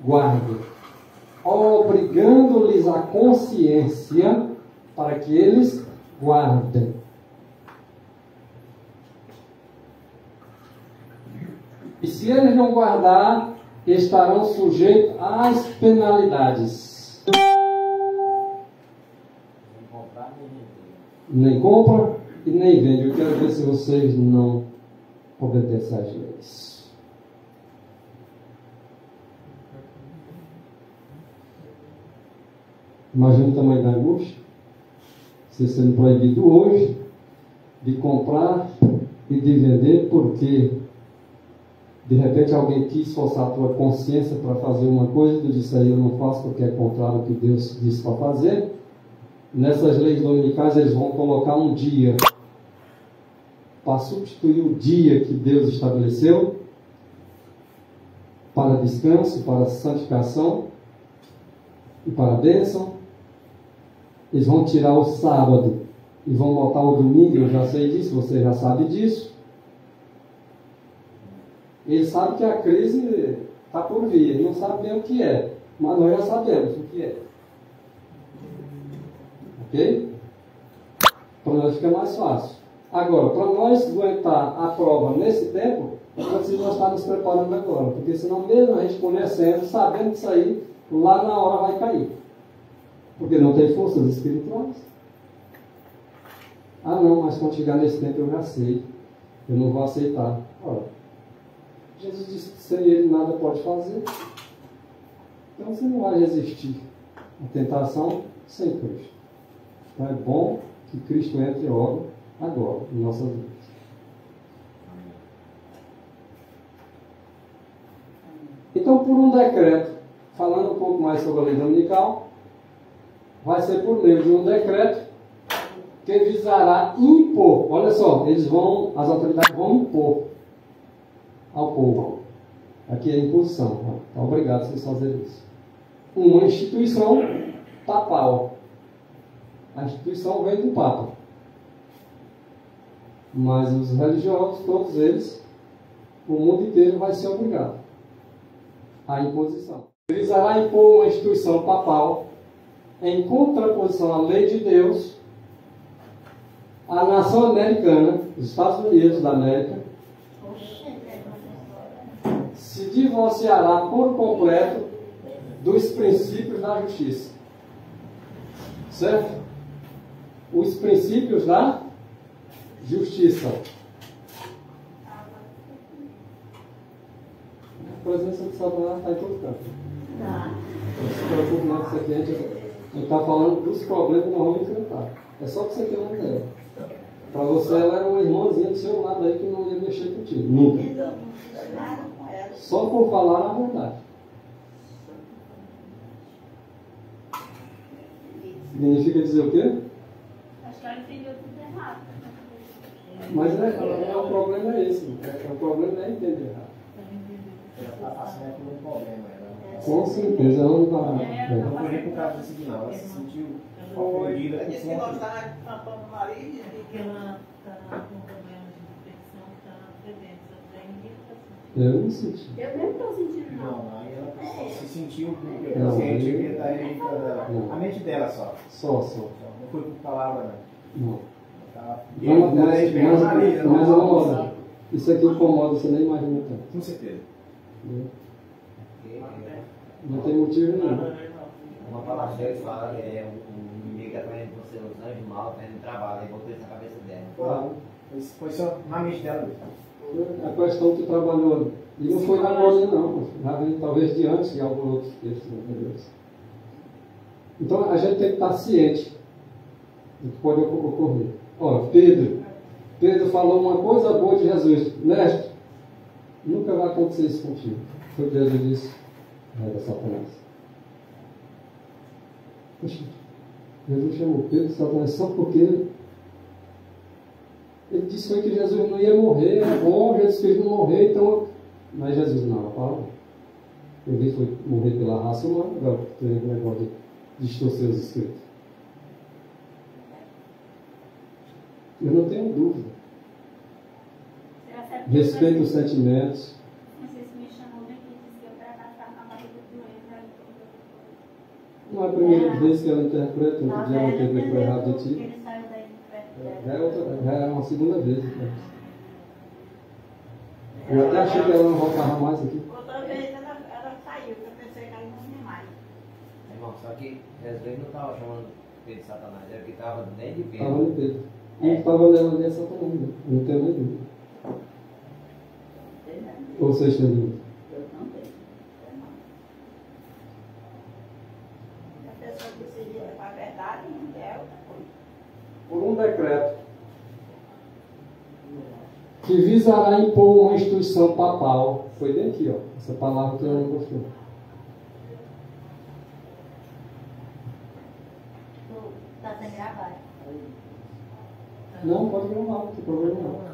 guarde, obrigando-lhes a consciência para que eles guardem. E se eles não guardar, estarão sujeitos às penalidades. Nem compra e nem vende. Eu quero ver se vocês não obedecem às leis. Imagina o tamanho da angústia. Você sendo proibido hoje de comprar e de vender, porque de repente alguém quis forçar a tua consciência para fazer uma coisa, tu disse aí eu não faço porque é contrário ao que Deus disse para fazer. Nessas leis dominicais eles vão colocar um dia para substituir o dia que Deus estabeleceu para descanso, para santificação e para a bênção. Eles vão tirar o sábado e vão botar o domingo. Eu já sei disso, você já sabe disso. Eles sabem que a crise está por vir, eles não sabem bem o que é, mas nós já sabemos o que é. Ok? Para nós fica mais fácil. Agora, para nós aguentar a prova nesse tempo, nós precisamos estar nos preparando agora, porque senão mesmo a gente conhecendo, sabendo que isso aí, lá na hora vai cair. Porque não tem forças espirituais. Ah não, mas quando chegar nesse tempo eu já sei. Eu não vou aceitar. Ora, Jesus disse que sem Ele nada pode fazer. Então você não vai resistir à tentação sem Cristo. Então é bom que Cristo entre e obra agora em nossas vidas. Então, por um decreto, falando um pouco mais sobre a lei dominical, vai ser por meio de um decreto que visará impor, olha só, as autoridades vão impor ao povo. Aqui é imposição, está obrigado a vocês fazerem isso. Uma instituição papal. A instituição vem do Papa. Mas os religiosos, todos eles, o mundo inteiro vai ser obrigado à imposição. Visará impor uma instituição papal em contraposição à lei de Deus, a nação americana, os Estados Unidos da América, se divorciará por completo dos princípios da justiça. Certo? Os princípios da justiça. A presença de Satanás está em todo canto. Não se preocupe não, que isso aqui a gente está falando dos problemas que nós vamos enfrentar. É só que você tem uma ideia. Para você, ela era uma irmãzinha do seu lado aí que não ia mexer contigo. Nunca. Só por falar a verdade. Significa dizer o quê? Acho que ela entendeu tudo errado. Mas o problema é esse. O problema é entender errado. Ela está passando por um problema. Com certeza, ela não está. Não foi nem por causa disso aqui, não. Ela se sentiu ofendida. Ela disse que nós estamos tampando o nariz e Que ela está com problema de infecção, está bebendo, só tem ninguém está sentindo. Eu não senti. Eu nem estou sentindo, não. Não, aí ela se sentiu porque o paciente aqui está irritando a mente dela só. Só. Não foi por palavra, não. Não. Tá. Mas olha, isso aqui incomoda, você nem imagina tanto. Com certeza. Não tem motivo nenhum. Uma palavra que fala que é um inimigo que está querendo você os anjos mal, querendo trabalho, e botou isso na cabeça dela. Claro. Foi só na mente dela. A questão que trabalhou, e não foi na agora não, já vem talvez de antes de alguns outros textos anteriores. Então a gente tem que estar ciente do que pode ocorrer. Ora, Pedro falou uma coisa boa de Jesus. Mestre, nunca vai acontecer isso contigo. Foi o que Jesus disse. Da Satanás. Poxa, Jesus chamou Pedro de Satanás só porque ele disse foi que Jesus não ia morrer, é bom, Jesus fez não morrer, então. Mas Jesus não, fala. Ele foi morrer pela raça humana, agora tem o negócio de distorcer os escritos. Eu não tenho dúvida. Respeito os sentimentos. Não é a primeira vez que ela interpreta, um dia ela interpretou errado de ti. Já é uma segunda vez. Eu até achei que ela não voltava mais aqui. Outra vez ela saiu, eu pensei que ela não vinha mais. Irmão, só que Jesus não estava chamando Pedro de Satanás, era que estava nem de Pedro. Estava no Pedro. Não estava nela nem a Satanás, não tenho nem dúvida. Ou vocês têm dúvida? Eu não tenho. A pessoa que se liga com a verdade não é outra coisa. Por um decreto que visará impor uma instituição papal, foi bem aqui, ó, essa palavra que eu não gostou. Está sendo gravado. Não, pode gravar, não tem problema não.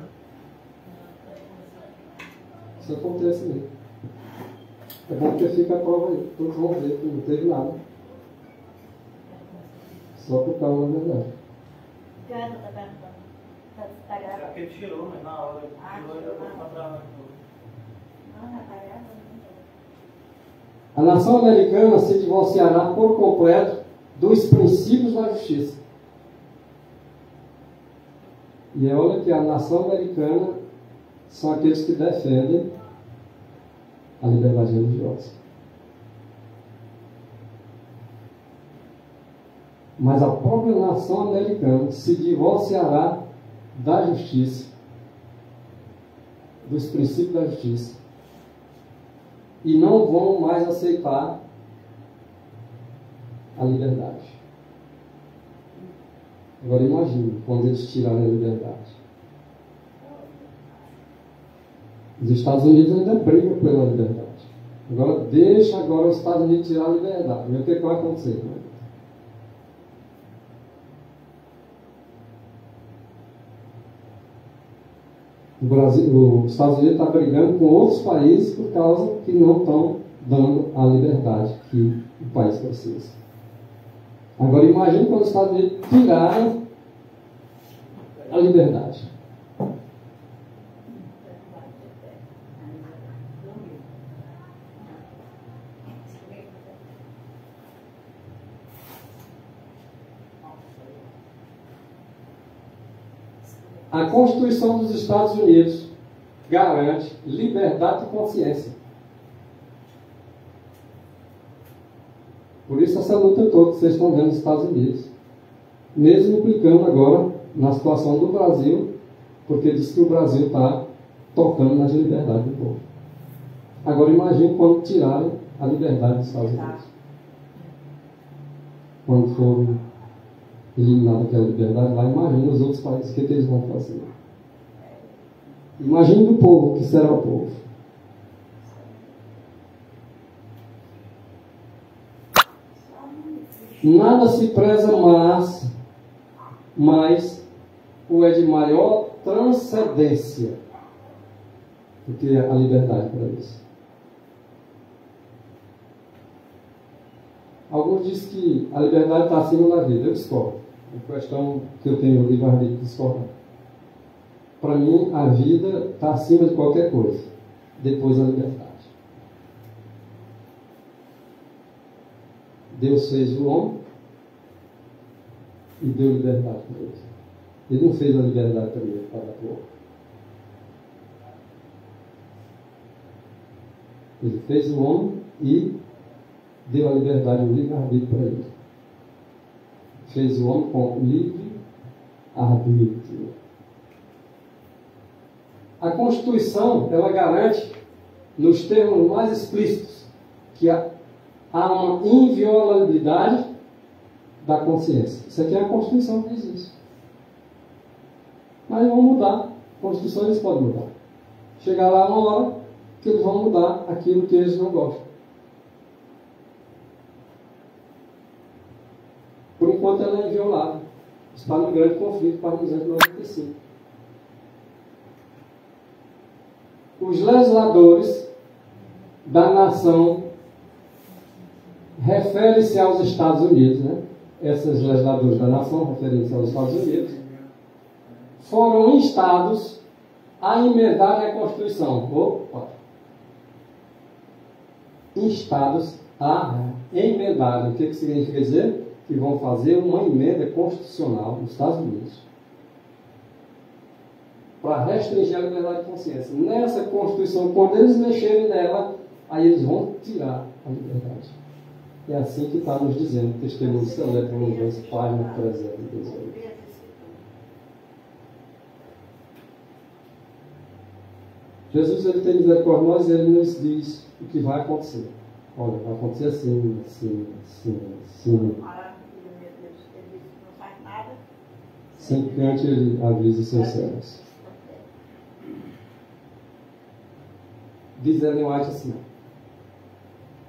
Isso acontece mesmo. É bom que fica a prova aí, todos vão ver que não teve nada. Só por causa da verdade. Gana, está perguntando. Está gravado? Ele tirou, mas na hora tirou e eu vou encontrar. Não, já está gravado. A nação americana se divorciará por completo dos princípios da justiça. E olha que a nação americana são aqueles que defendem a liberdade religiosa. Mas a própria nação americana se divorciará da justiça, dos princípios da justiça, e não vão mais aceitar a liberdade. Agora imagine quando eles tirarem a liberdade. Os Estados Unidos ainda brigam pela liberdade. Agora, deixa agora os Estados Unidos tirar a liberdade. Vê o que vai acontecer. Né? O Brasil, os Estados Unidos está brigando com outros países por causa que não estão dando a liberdade que o país precisa. Agora imagine quando os Estados Unidos tirarem a liberdade. A Constituição dos Estados Unidos garante liberdade de consciência. Por isso essa luta toda que vocês estão vendo nos Estados Unidos. Mesmo implicando agora na situação do Brasil, porque diz que o Brasil está tocando nas liberdades do povo. Agora imagine quando tirarem a liberdade dos Estados Unidos. Quando for eliminada aquela liberdade lá, imagine os outros países, o que eles vão fazer. Imagine do povo, o que será o povo. Nada se preza mais o é de maior transcendência do que a liberdade para isso. Alguns dizem que a liberdade está acima da vida. Eu discordo. É questão que eu tenho livre-arbítrio de discordar. Para mim, a vida está acima de qualquer coisa. Depois a liberdade. Deus fez o homem e deu liberdade para ele. Ele não fez a liberdade para ele, para o homem. Ele fez o homem e deu a liberdade, o livre-arbítrio para ele. Fez o homem com livre-arbítrio. A Constituição, ela garante, nos termos mais explícitos, que há uma inviolabilidade da consciência. Isso aqui é a Constituição que diz isso. Mas vão mudar. A Constituição eles podem mudar. Chegar lá uma hora que eles vão mudar aquilo que eles não gostam. Por enquanto ela é inviolável. Está no grande conflito para 1995. Os legisladores da nação referem-se aos Estados Unidos, né? Esses legisladores da nação referem-se aos Estados Unidos, foram instados a emendar a Constituição. Opa! Instados a emendar. O que significa dizer? Que vão fazer uma emenda constitucional nos Estados Unidos para restringir a liberdade de consciência. Nessa Constituição, quando eles mexerem nela, aí eles vão tirar a liberdade. É assim que está nos dizendo, Testemunho Seleto, volume 2, página 318. Jesus, ele tem misericórdia de nós e ele nos diz o que vai acontecer. Olha, vai acontecer assim, assim, assim, assim. Sempre que antes ele avisa os seus servos. Diz Ellen White assim: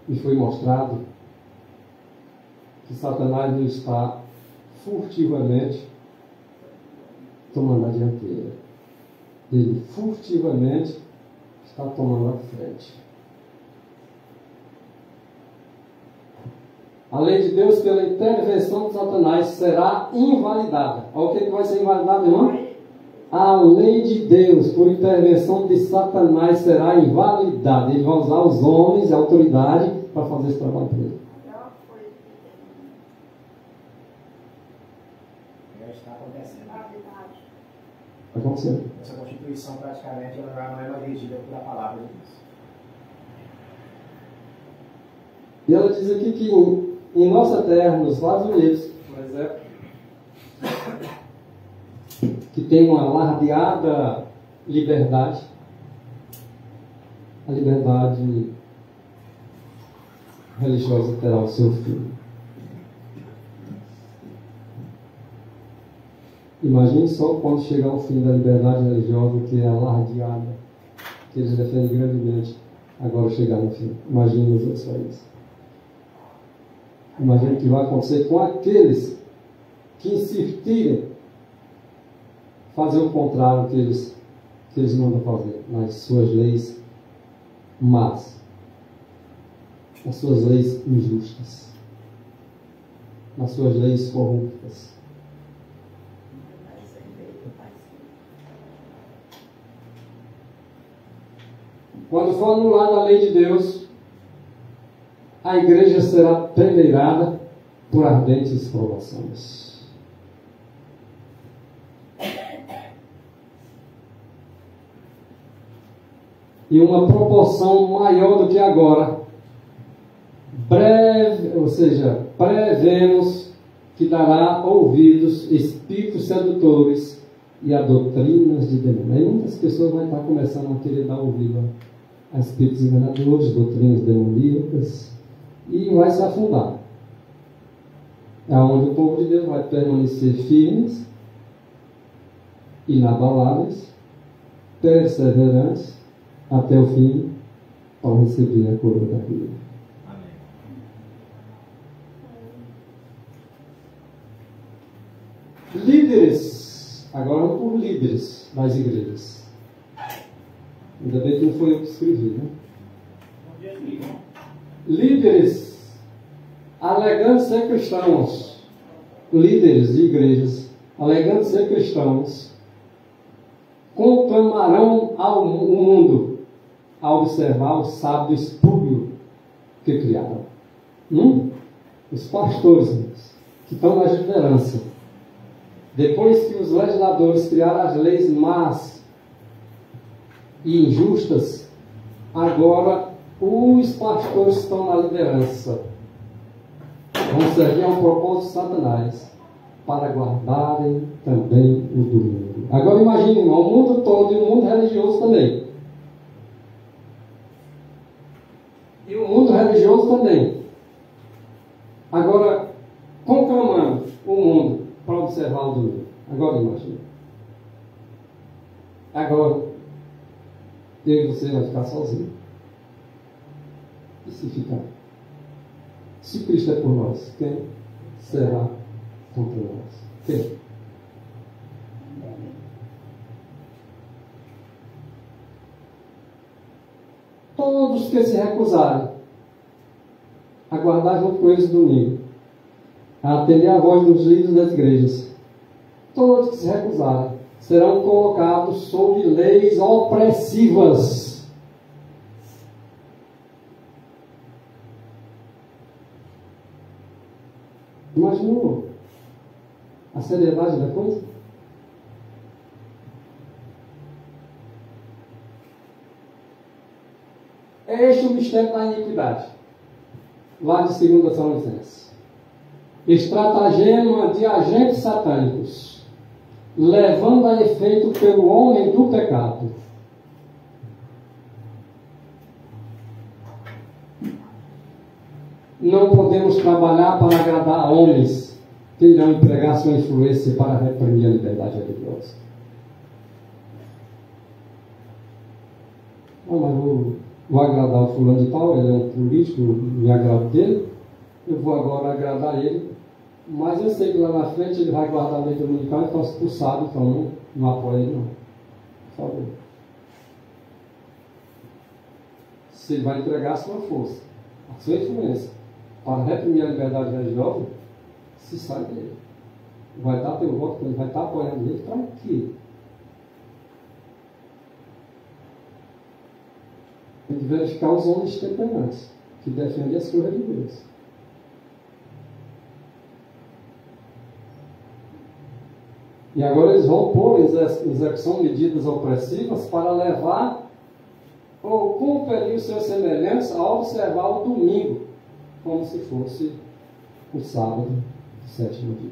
me foi mostrado que Satanás não está furtivamente tomando a dianteira. Ele furtivamente está tomando a frente. A lei de Deus, pela intervenção de Satanás, será invalidada. Olha o que vai ser invalidado, irmão? A lei de Deus, por intervenção de Satanás, será invalidada. Ele vai usar os homens, a autoridade, para fazer esse trabalho para ele. Já está acontecendo. Está acontecendo. Essa Constituição, praticamente, ela não é uma regida pela palavra de Deus. E ela diz aqui que em nossa terra, nos Estados Unidos, por exemplo, que tem uma alardeada liberdade, a liberdade religiosa terá o seu fim. Imagine só quando chegar o fim da liberdade religiosa, que é alardeada, que eles defendem grandemente. agora chegar no fim. Imagine os outros países. Imagine o que vai acontecer com aqueles que insistirem fazer o contrário que eles mandam fazer nas suas leis más, nas suas leis injustas, nas suas leis corruptas. Quando for anulada a lei de Deus, a igreja será peneirada por ardentes provações. E uma proporção maior do que agora. Prevemos que dará ouvidos espíritos sedutores e a doutrinas de demônios. Aí muitas pessoas vão estar começando a querer dar ouvido a espíritos enganadores, doutrinas demoníacas, e vai se afundar. É onde o povo de Deus vai permanecer firmes, inabaláveis, perseverantes, até o fim, para receber a coroa da vida. Líderes, agora por líderes das igrejas. Ainda bem que não foi eu que escrevi, né? Líderes, alegando ser cristãos, líderes de igrejas, alegando ser cristãos, conclamarão ao mundo a observar o sábado espúrio que criaram. Os pastores que estão na liderança. Depois que os legisladores criaram as leis más e injustas, agora os pastores estão na liderança. Vão servir ao propósito de Satanás para guardarem também o domingo. Agora imagine, irmão, o mundo todo e o mundo religioso também. E o mundo religioso também. Agora, conclamando o mundo para observar o domingo. Agora imagine. Agora, eu e você vai ficar sozinho. E se ficar? Se Cristo é por nós, quem será contra nós? Quem? Todos que se recusarem a guardar junto com eles o domingo, a atender a voz dos líderes das igrejas, todos que se recusarem serão colocados sob leis opressivas. Imaginou a seriedade da coisa? É este o mistério da iniquidade, lá de 2 São License. Estratagema de agentes satânicos, levando a efeito pelo homem do pecado. Não podemos trabalhar para agradar homens que irão empregar sua influência para reprimir a liberdade religiosa. Não, mas vou agradar o fulano de tal, ele é um político, me agrado dele, eu vou agora agradar ele, mas eu sei que lá na frente ele vai guardar a lei dominical e está expulsado, então não apoia ele não. Por favor. Se ele vai entregar a sua força, a sua influência, para reprimir a liberdade religiosa, se sai dele. Vai dar teu voto, ele vai estar apoiando ele para quê? Tem que verificar os homens temperantes, que defendem as coisas de Deus. E agora eles vão pôr em execução medidas opressivas para levar ou compelir os seus semelhantes a observar o domingo, como se fosse o sábado do sétimo dia.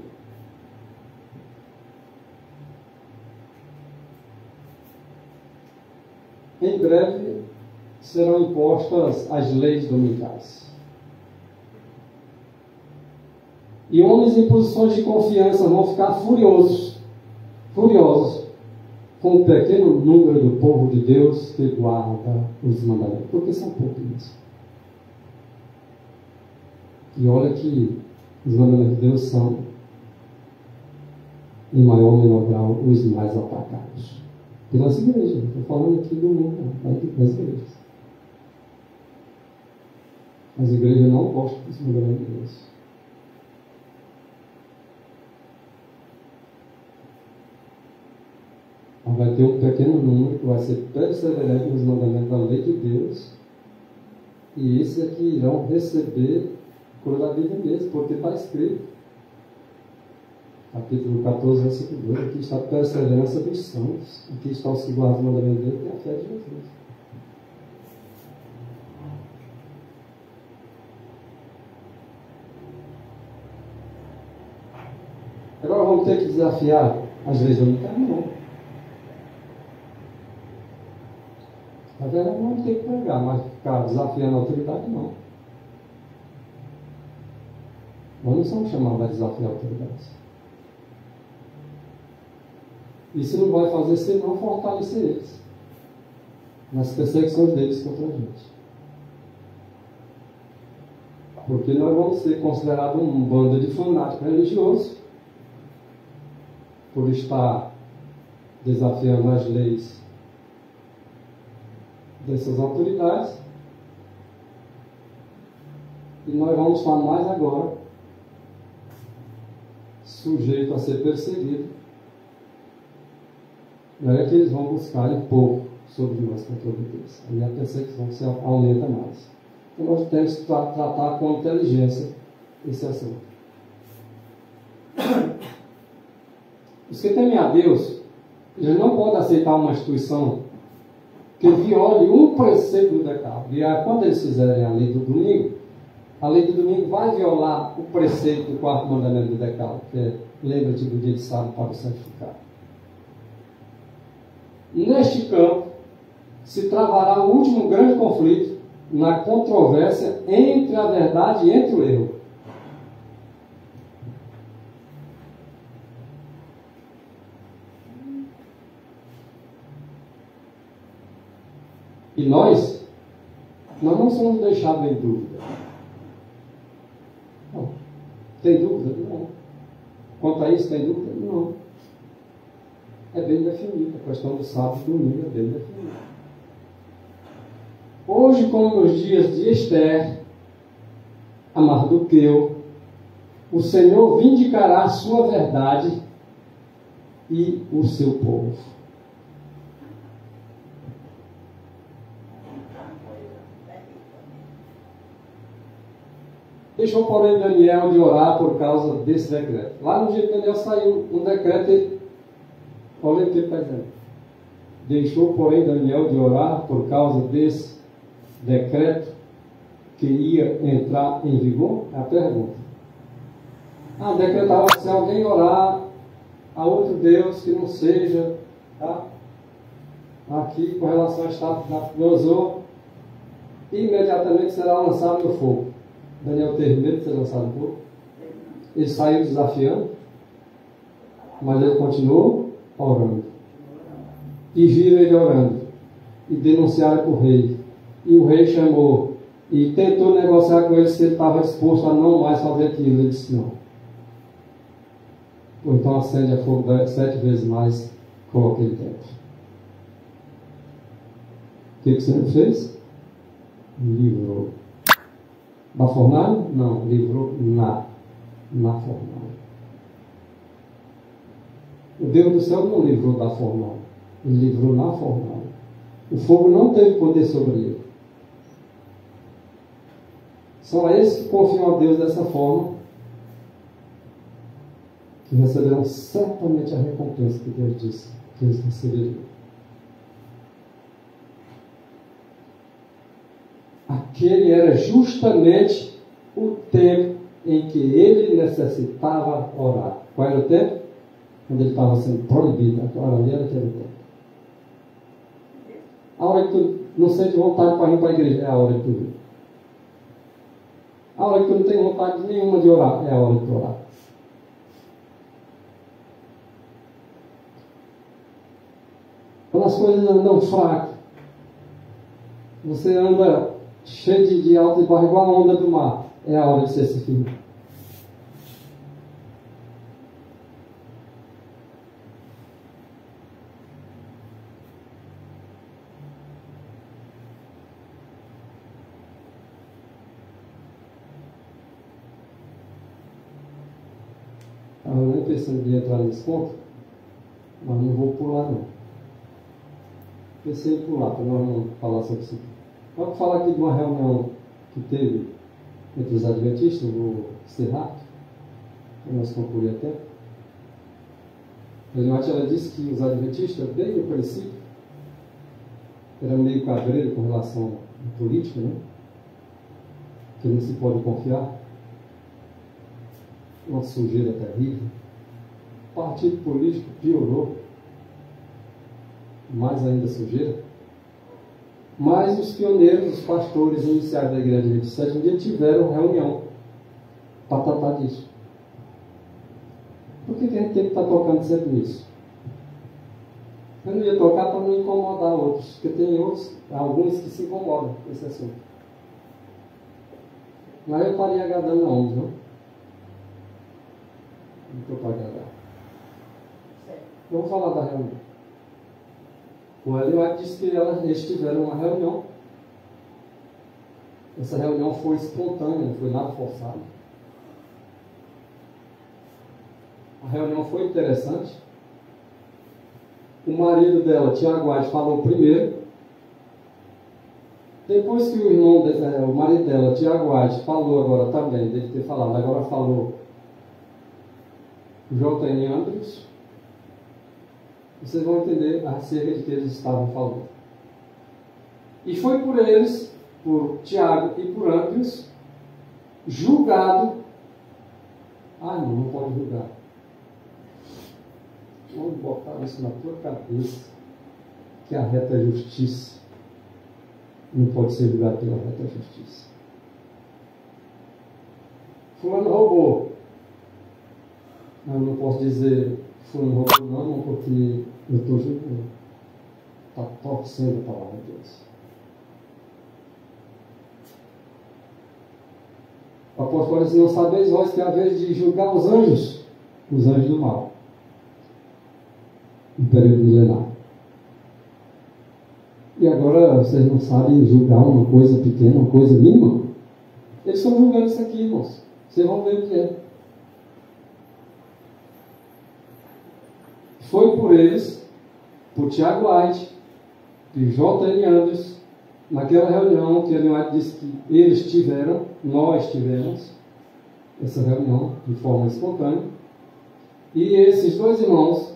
Em breve serão impostas as leis dominicais. E homens em posições de confiança vão ficar furiosos, com o pequeno número do povo de Deus que guarda os mandamentos, porque são poucos. E olha que os mandamentos de Deus são, em maior ou menor grau, os mais atacados pelas igrejas. Não estou falando aqui do mundo, não, das igrejas. As igrejas não gostam dos mandamentos de Deus. Mas vai ter um pequeno número que vai ser perseverante nos mandamentos da lei de Deus, e esses é que irão receber a coroa da vida mesmo, porque está escrito, capítulo 14, versículo 2, aqui está a perseverança dos santos, aqui está os que guardam os mandamentos de Deus e a fé de Jesus. Agora vamos ter que desafiar as leis do unitário? Não. Na verdade, não tem que pregar, mas ficar desafiando a autoridade, não. Nós não somos chamados a desafiar a autoridade. Isso não vai fazer senão fortalecer eles nas perseguições deles contra a gente. Porque nós vamos ser considerados um bando de fanáticos religiosos por estar desafiando as leis dessas autoridades, e nós vamos estar mais agora sujeito a ser perseguido. Não é que eles vão buscar impor sobre nós contra Deus. Aí a perseguição se aumenta mais. Então nós temos que tratar com inteligência esse assunto. Os que temem a Deus, eles não podem aceitar uma instituição que viole um preceito do decálogo. E quando eles fizerem a lei do domingo vai violar o preceito do quarto mandamento do decálogo, que é: lembra-te do dia de sábado para o santificar. Neste campo se travará o último grande conflito na controvérsia entre a verdade e entre o erro. E nós não somos deixados em dúvida. Não. Tem dúvida? Não. Quanto a isso, tem dúvida? Não. É bem definida. A questão do sábado e domingo é bem definida. Hoje, como nos dias de Esther, a Mardoqueu, o Senhor vindicará a sua verdade e o seu povo. Deixou, porém, Daniel de orar por causa desse decreto. Lá no dia que Daniel saiu um decreto, olha o que ele está dizendo. Deixou, porém, Daniel de orar por causa desse decreto que ia entrar em vigor? É a pergunta. Decretava que se alguém orar a outro Deus que não seja, tá? Aqui, com relação ao estado da Nabucodonosor, imediatamente será lançado no fogo. Daniel teve medo de ser lançado no fogo. Ele saiu desafiando, mas ele continuou orando. E viram ele orando. E denunciaram para o rei. E o rei chamou e tentou negociar com ele se ele estava disposto a não mais fazer aquilo. Ele disse não. Ou então acende a fogo 7 vezes mais com aquele tempo. O que você não fez? Livrou. Da fornalha? Não, livrou na fornalha. O Deus do céu não livrou da fornalha. Ele livrou na fornalha. O fogo não teve poder sobre ele. São esses que confiam a Deus dessa forma que receberão certamente a recompensa que Deus disse que eles receberiam. Aquele era justamente o tempo em que ele necessitava orar. Qual era o tempo? Quando ele estava sendo proibido. Agora ali era aquele tempo. A hora que tu não sente vontade para ir para a igreja, é a hora que tu vem. A hora que tu não tem vontade nenhuma de orar, é a hora de tu orar. Quando as coisas andam fracas, você anda cheio de alto e barra igual a onda do mar, é a hora de ser firme. Eu nem pensando em entrar nesse ponto, mas não vou pular não. Pensei em pular, para nós não falar sobre isso. Vamos falar aqui de uma reunião que teve entre os adventistas, vou encerrar, para nós concluir até. A Eliane, ela disse que os adventistas, bem no princípio, eram meio cabreiro com relação à política, né? Que não se pode confiar. Uma sujeira terrível. O partido político piorou. Mais ainda sujeira. Mas os pioneiros, os pastores iniciais da Igreja de Sétimo Dia tiveram reunião para tratar disso. Por que a gente tem que estar tocando sempre nisso? Eu não ia tocar para não incomodar outros, porque tem alguns que se incomodam com esse assunto. Mas eu estaria agradando aonde, não? Não estou para agradar. Vamos falar da reunião. O Ellen White disse que eles tiveram uma reunião. Essa reunião foi espontânea, não foi nada forçado. A reunião foi interessante. O marido dela, Tiago White, falou primeiro. Depois que o marido dela, Tiago White, falou agora também, deve ter falado, agora falou J.N. Andrews, vocês vão entender acerca de que eles estavam falando. E foi por eles, por Tiago e por Andrews, julgado. Não pode julgar. Vamos botar isso na tua cabeça, que a reta justiça não pode ser julgado pela reta justiça. Fulano roubou. Eu não posso dizer fulano roubou não, porque eu estou julgando. Está torcendo a palavra de Deus. O apóstolo Paulo diz: não sabeis vós que é a vez de julgar os anjos do mal, no período milenar. E agora vocês não sabem julgar uma coisa pequena, uma coisa mínima? Eles estão julgando isso aqui, irmãos. Vocês vão ver o que é. Foi por eles, por Tiago White, de J.N. Andrews, naquela reunião que Ellen White disse que eles tiveram, nós tivemos essa reunião de forma espontânea, e esses dois irmãos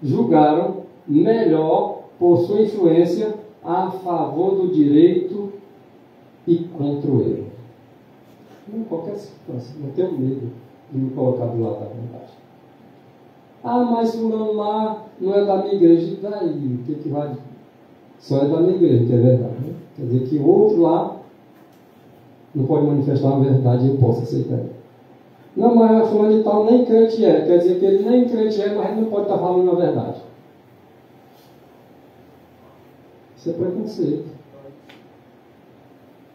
julgaram melhor, por sua influência, a favor do direito e contra o erro. Em qualquer circunstância, não tenho medo de me colocar do lado da verdade. Mas fulano lá não é da minha igreja. E daí? O que vai? Só é da minha igreja, que é verdade. Né? Quer dizer que o outro lá não pode manifestar a verdade e eu posso aceitar. Não, mas fulano e tal nem crente é. Quer dizer que ele nem crente é, mas ele não pode estar falando a verdade. Isso é preconceito.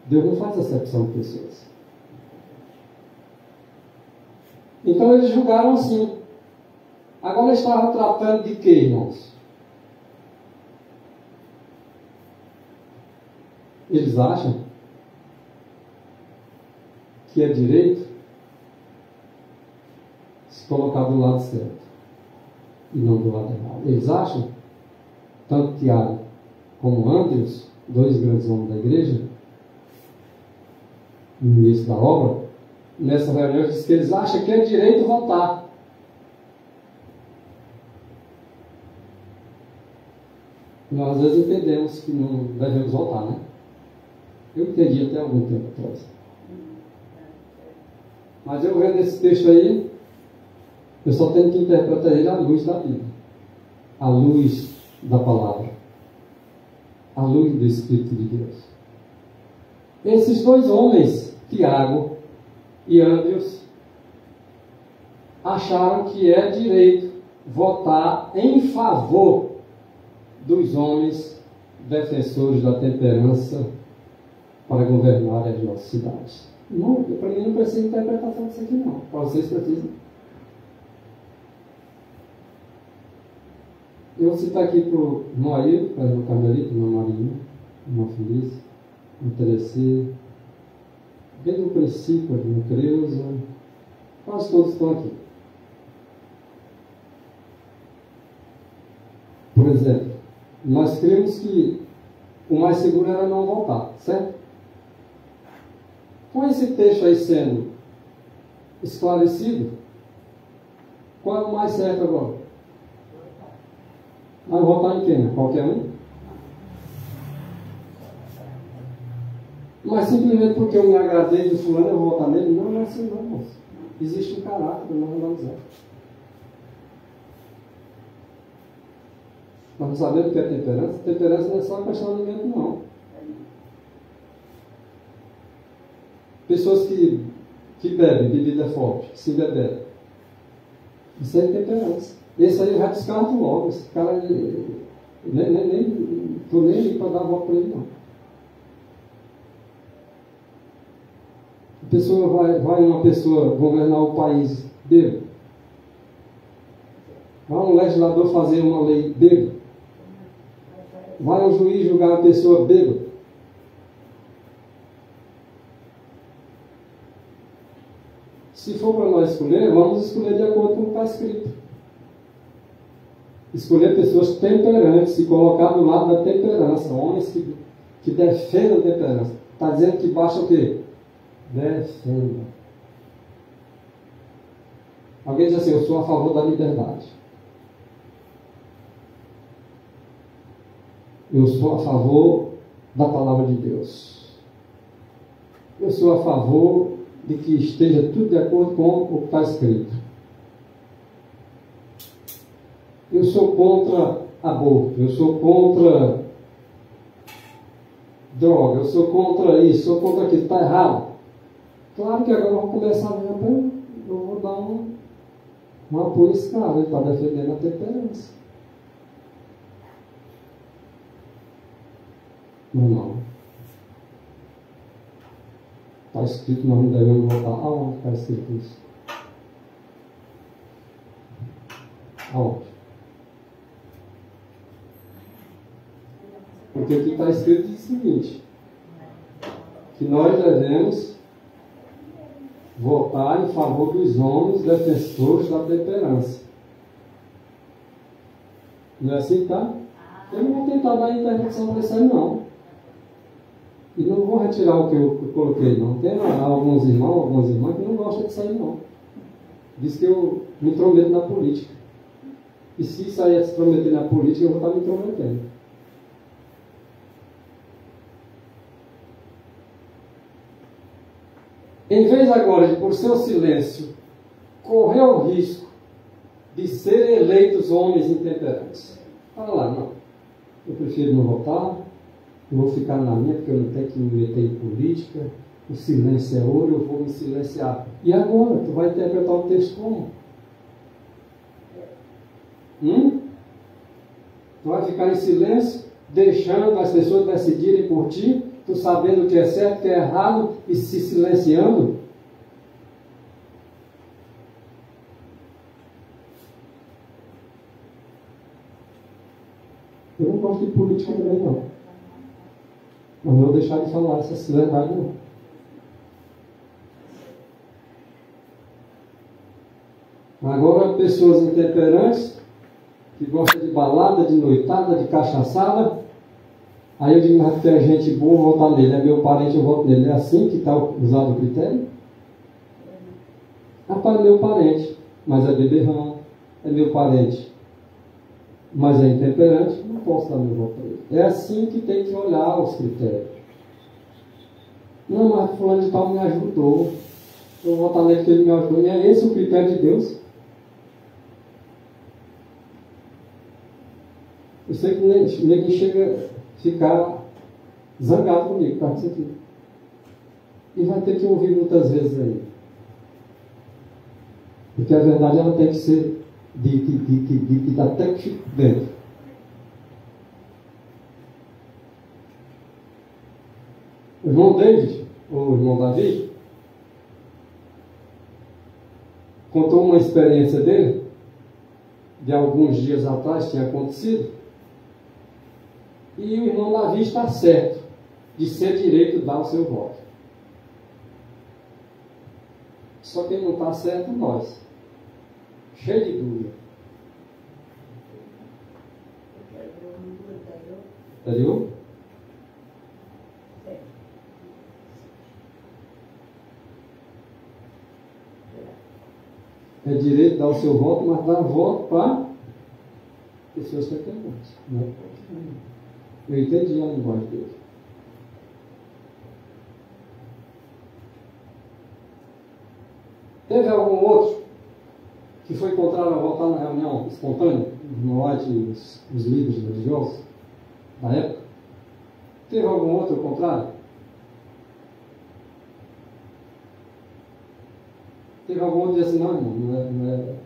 Deus não faz acepção de pessoas. Então eles julgaram assim. Agora eles estavam tratando de quê, irmãos? Eles acham que é direito se colocar do lado certo e não do lado errado. Eles acham, tanto Tiago como Andrews, dois grandes homens da igreja, no início da obra, nessa reunião diz que eles acham que é direito votar. Nós às vezes entendemos que não devemos votar, né? Eu entendi até algum tempo atrás. Mas eu vendo esse texto aí, eu só tenho que interpretar ele à luz da Bíblia, à luz da palavra, à luz do Espírito de Deus. Esses dois homens, Tiago e Andrews, acharam que é direito votar em favor dos homens defensores da temperança para governar as nossas cidades. Não, para mim não precisa interpretação disso aqui não. Para vocês precisam. Eu vou citar aqui para o irmão Ailton, para o irmão Carmelito, irmão Marinho, irmão Feliz, irmão Terecy, desde o princípio, a irmã Creuza, quase todos estão aqui. Por exemplo, nós cremos que o mais seguro era não voltar, certo? Com esse texto aí sendo esclarecido, qual é o mais certo agora? Vai votar em quem? Né? Qualquer um? Mas simplesmente porque eu me agradei de fulano, eu vou votar nele? Não, não é assim não, moço. Existe um caráter para nós analisar. Nós não sabemos o que é temperança. Temperança não é só questão de alimento, não. Pessoas que bebem bebida forte, que se bebem. Isso é temperança. Esse aí eu já descarto logo. Esse cara, nem estou nem aí para dar voto para ele, não. A pessoa vai uma pessoa governar o país bêbado. Vai um legislador fazer uma lei bêbado. Vai um juiz julgar a pessoa bêbada. Se for para nós escolher, vamos escolher de acordo com o que está escrito. Escolher pessoas temperantes e colocar do lado da temperança. Homens que defendam a temperança. Está dizendo que baixa o quê? Defenda. Alguém diz assim, eu sou a favor da liberdade. Eu sou a favor da palavra de Deus. Eu sou a favor de que esteja tudo de acordo com o que está escrito. Eu sou contra aborto, eu sou contra droga, eu sou contra isso, sou contra aquilo, está errado. Claro que agora vamos começar a ver, eu vou dar um apoio a esse cara, ele está defendendo a temperança. Não. Está escrito, nós não devemos voltar. Aonde está escrito isso? Aonde? Porque aqui está escrito o seguinte, que nós devemos votar em favor dos homens defensores da temperança. Não é assim que está? Eu não vou tentar dar a interpretação desse aí, não. E não vou retirar o que eu coloquei, não. Tem alguns irmãos, algumas irmãs que não gostam disso aí, não. Diz que eu me intrometo na política. E se isso aí é se intrometer na política, eu vou estar me intrometendo. Em vez agora de, por seu silêncio, correr o risco de serem eleitos homens intemperantes. Fala lá, não. Eu prefiro não votar, eu vou ficar na minha, porque eu não tenho que me meter em política. O silêncio é ouro, eu vou me silenciar. E agora? Tu vai interpretar o texto como? Tu vai ficar em silêncio, deixando as pessoas decidirem por ti, tu sabendo o que é certo, o que é errado, e se silenciando? Eu não gosto de política também, não. Mas não vou deixar de falar essa verdade, não. Agora, pessoas intemperantes, que gostam de balada, de noitada, de cachaçada, aí eu digo, mas porque é gente boa, eu vou votar nele. É meu parente, eu voto nele. É assim que está usado o critério? Rapaz, é meu parente, mas é beberrão. É meu parente, mas é intemperante, não posso dar meu voto para ele. É assim que tem que olhar os critérios. Não, mas fulano de tal me ajudou. Eu vou votar nele porque ele me ajudou. E é esse o critério de Deus? Eu sei que ninguém chega a ficar zangado comigo, tá? Isso aqui. E vai ter que ouvir muitas vezes aí. Porque a verdade ela tem que ser dita até que fique dentro. O irmão David, ou o irmão Davi, contou uma experiência dele, de alguns dias atrás tinha acontecido, e o irmão Davi está certo de ser direito dar o seu voto. Só quem não está certo é nós, cheio de dúvida. Entendeu? É direito dar o seu voto, mas dar voto para pessoas competentes. Né? Eu entendi a linguagem dele. Teve algum outro que foi contrário a votar na reunião espontânea, no White e os líderes religiosos da época? Teve algum outro contrário? Teve algum outro que disse assim, não, irmão,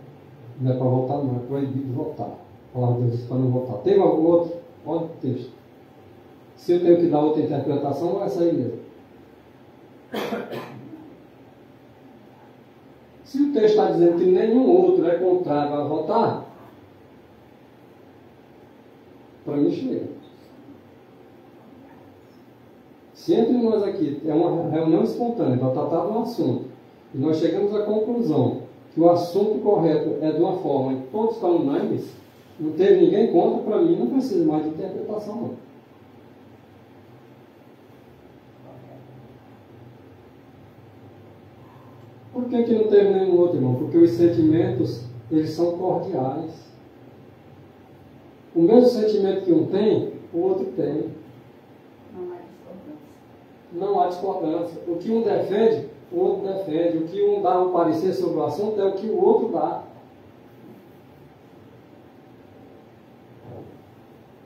não é para votar, não, é proibido votar. A palavra de Deus diz para não votar. Teve algum outro? Olha o texto. Se eu tenho que dar outra interpretação, vai sair mesmo. Se o texto está dizendo que nenhum outro é contrário a votar, para mim chega. Se entre nós aqui é uma reunião espontânea para tratar de um assunto, e nós chegamos à conclusão que o assunto correto é de uma forma e todos estão unânimes, não teve ninguém contra, para mim não precisa mais de interpretação não. Por que não teve nenhum outro, irmão? Porque os sentimentos, eles são cordiais. O mesmo sentimento que um tem, o outro tem. Não há discordância. O que um defende, o outro defende. O que um dá um parecer sobre o assunto é o que o outro dá.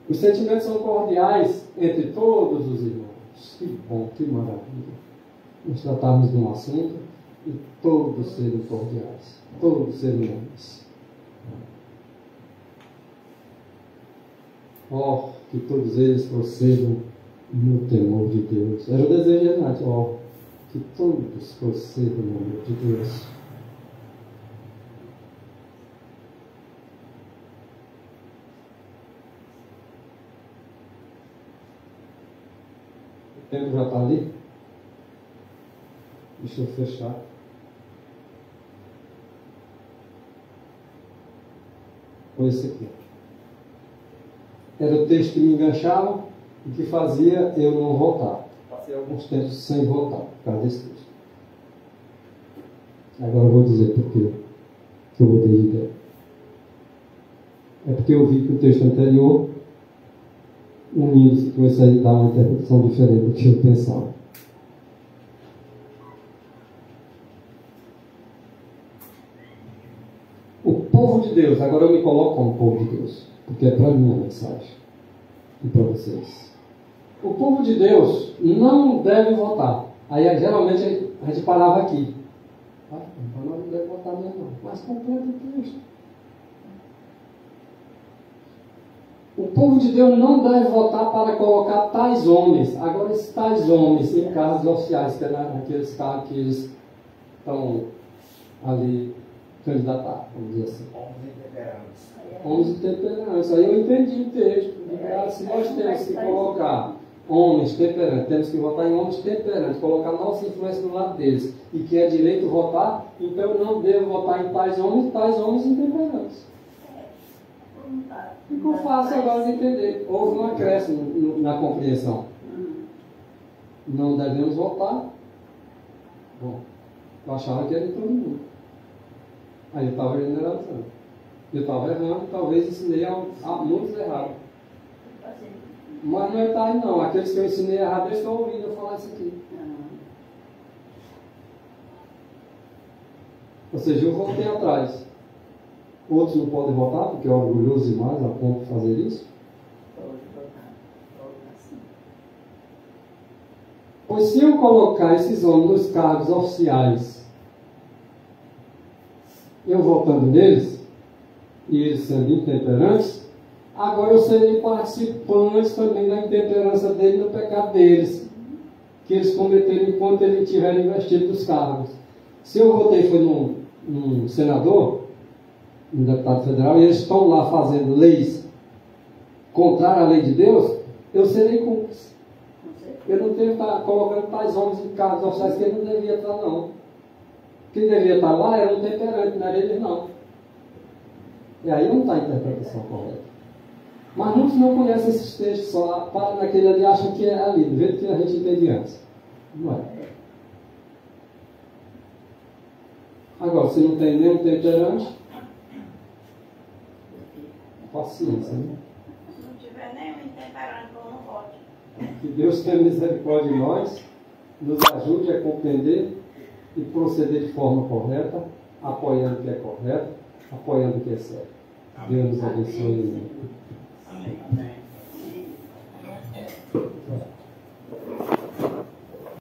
Os sentimentos são cordiais entre todos os irmãos. Que bom, que maravilha. Nós tratarmos de um assunto e todos serem cordiais, todos serem humanos. Oh, que todos eles procedam no temor de Deus. Era o desejo de Renato, oh, que todos procedam no temor de Deus. O tempo já está ali? Deixa eu fechar. Foi esse aqui. Era o texto que me enganchava e que fazia eu não votar. Passei alguns tempos sem votar por causa desse texto. Agora eu vou dizer por que eu mudei de ideia. É porque eu vi que o texto anterior, unindo-se com esse aí, dá uma interpretação diferente do que eu pensava. O povo de Deus, agora eu me coloco como povo de Deus, porque é para mim a mensagem e para vocês. O povo de Deus não deve votar. Aí geralmente a gente parava aqui. Então nós não deve votar mesmo não. Mas completa o texto. O povo de Deus não deve votar para colocar tais homens. Agora esses tais homens em cargos oficiais, que é aqueles cargos que eles estão ali candidatar, vamos dizer assim. Homens temperantes. Aí eu entendi o texto. Se nós temos que colocar homens temperantes, temos que votar em homens temperantes, colocar nossa influência do lado deles, e que é direito votar, então eu não devo votar em tais homens intemperantes. Ficou fácil agora de entender. Houve um acréscimo na compreensão. Não devemos votar. Bom, eu achava que era de todo mundo. Aí eu estava generalizando. Eu estava errando, talvez ensinei a muitos errados. Mas não é tarde não. Aqueles que eu ensinei errado, eles estão ouvindo eu falar isso aqui. Ou seja, eu voltei atrás. Outros não podem votar porque é orgulhoso demais a ponto de fazer isso. Pois se eu colocar esses homens nos cargos oficiais, eu votando neles, e eles sendo intemperantes, agora eu serei participantes também da intemperança deles, no pecado deles. que eles cometeram enquanto eles tiveram investido dos cargos. Se eu votei foi num senador, um deputado federal, e eles estão lá fazendo leis contrárias à lei de Deus, eu serei cúmplice. Eu não devo estar colocando tais homens em cargos oficiais que ele não devia estar, não. Quem devia estar lá era um temperante, não era eles, não. E aí não está a interpretação correta. Mas muitos não conhecem esses textos, só param naquele ali e acham que é ali, do jeito que a gente entende antes. Não é. Agora, se não tem nenhum temperante, paciência, né? Se não tiver nenhum intemperante, eu não vote. Que Deus tenha misericórdia de nós, nos ajude a compreender e proceder de forma correta, apoiando o que é correto, apoiando o que é certo. Deus nos abençoe. Amém.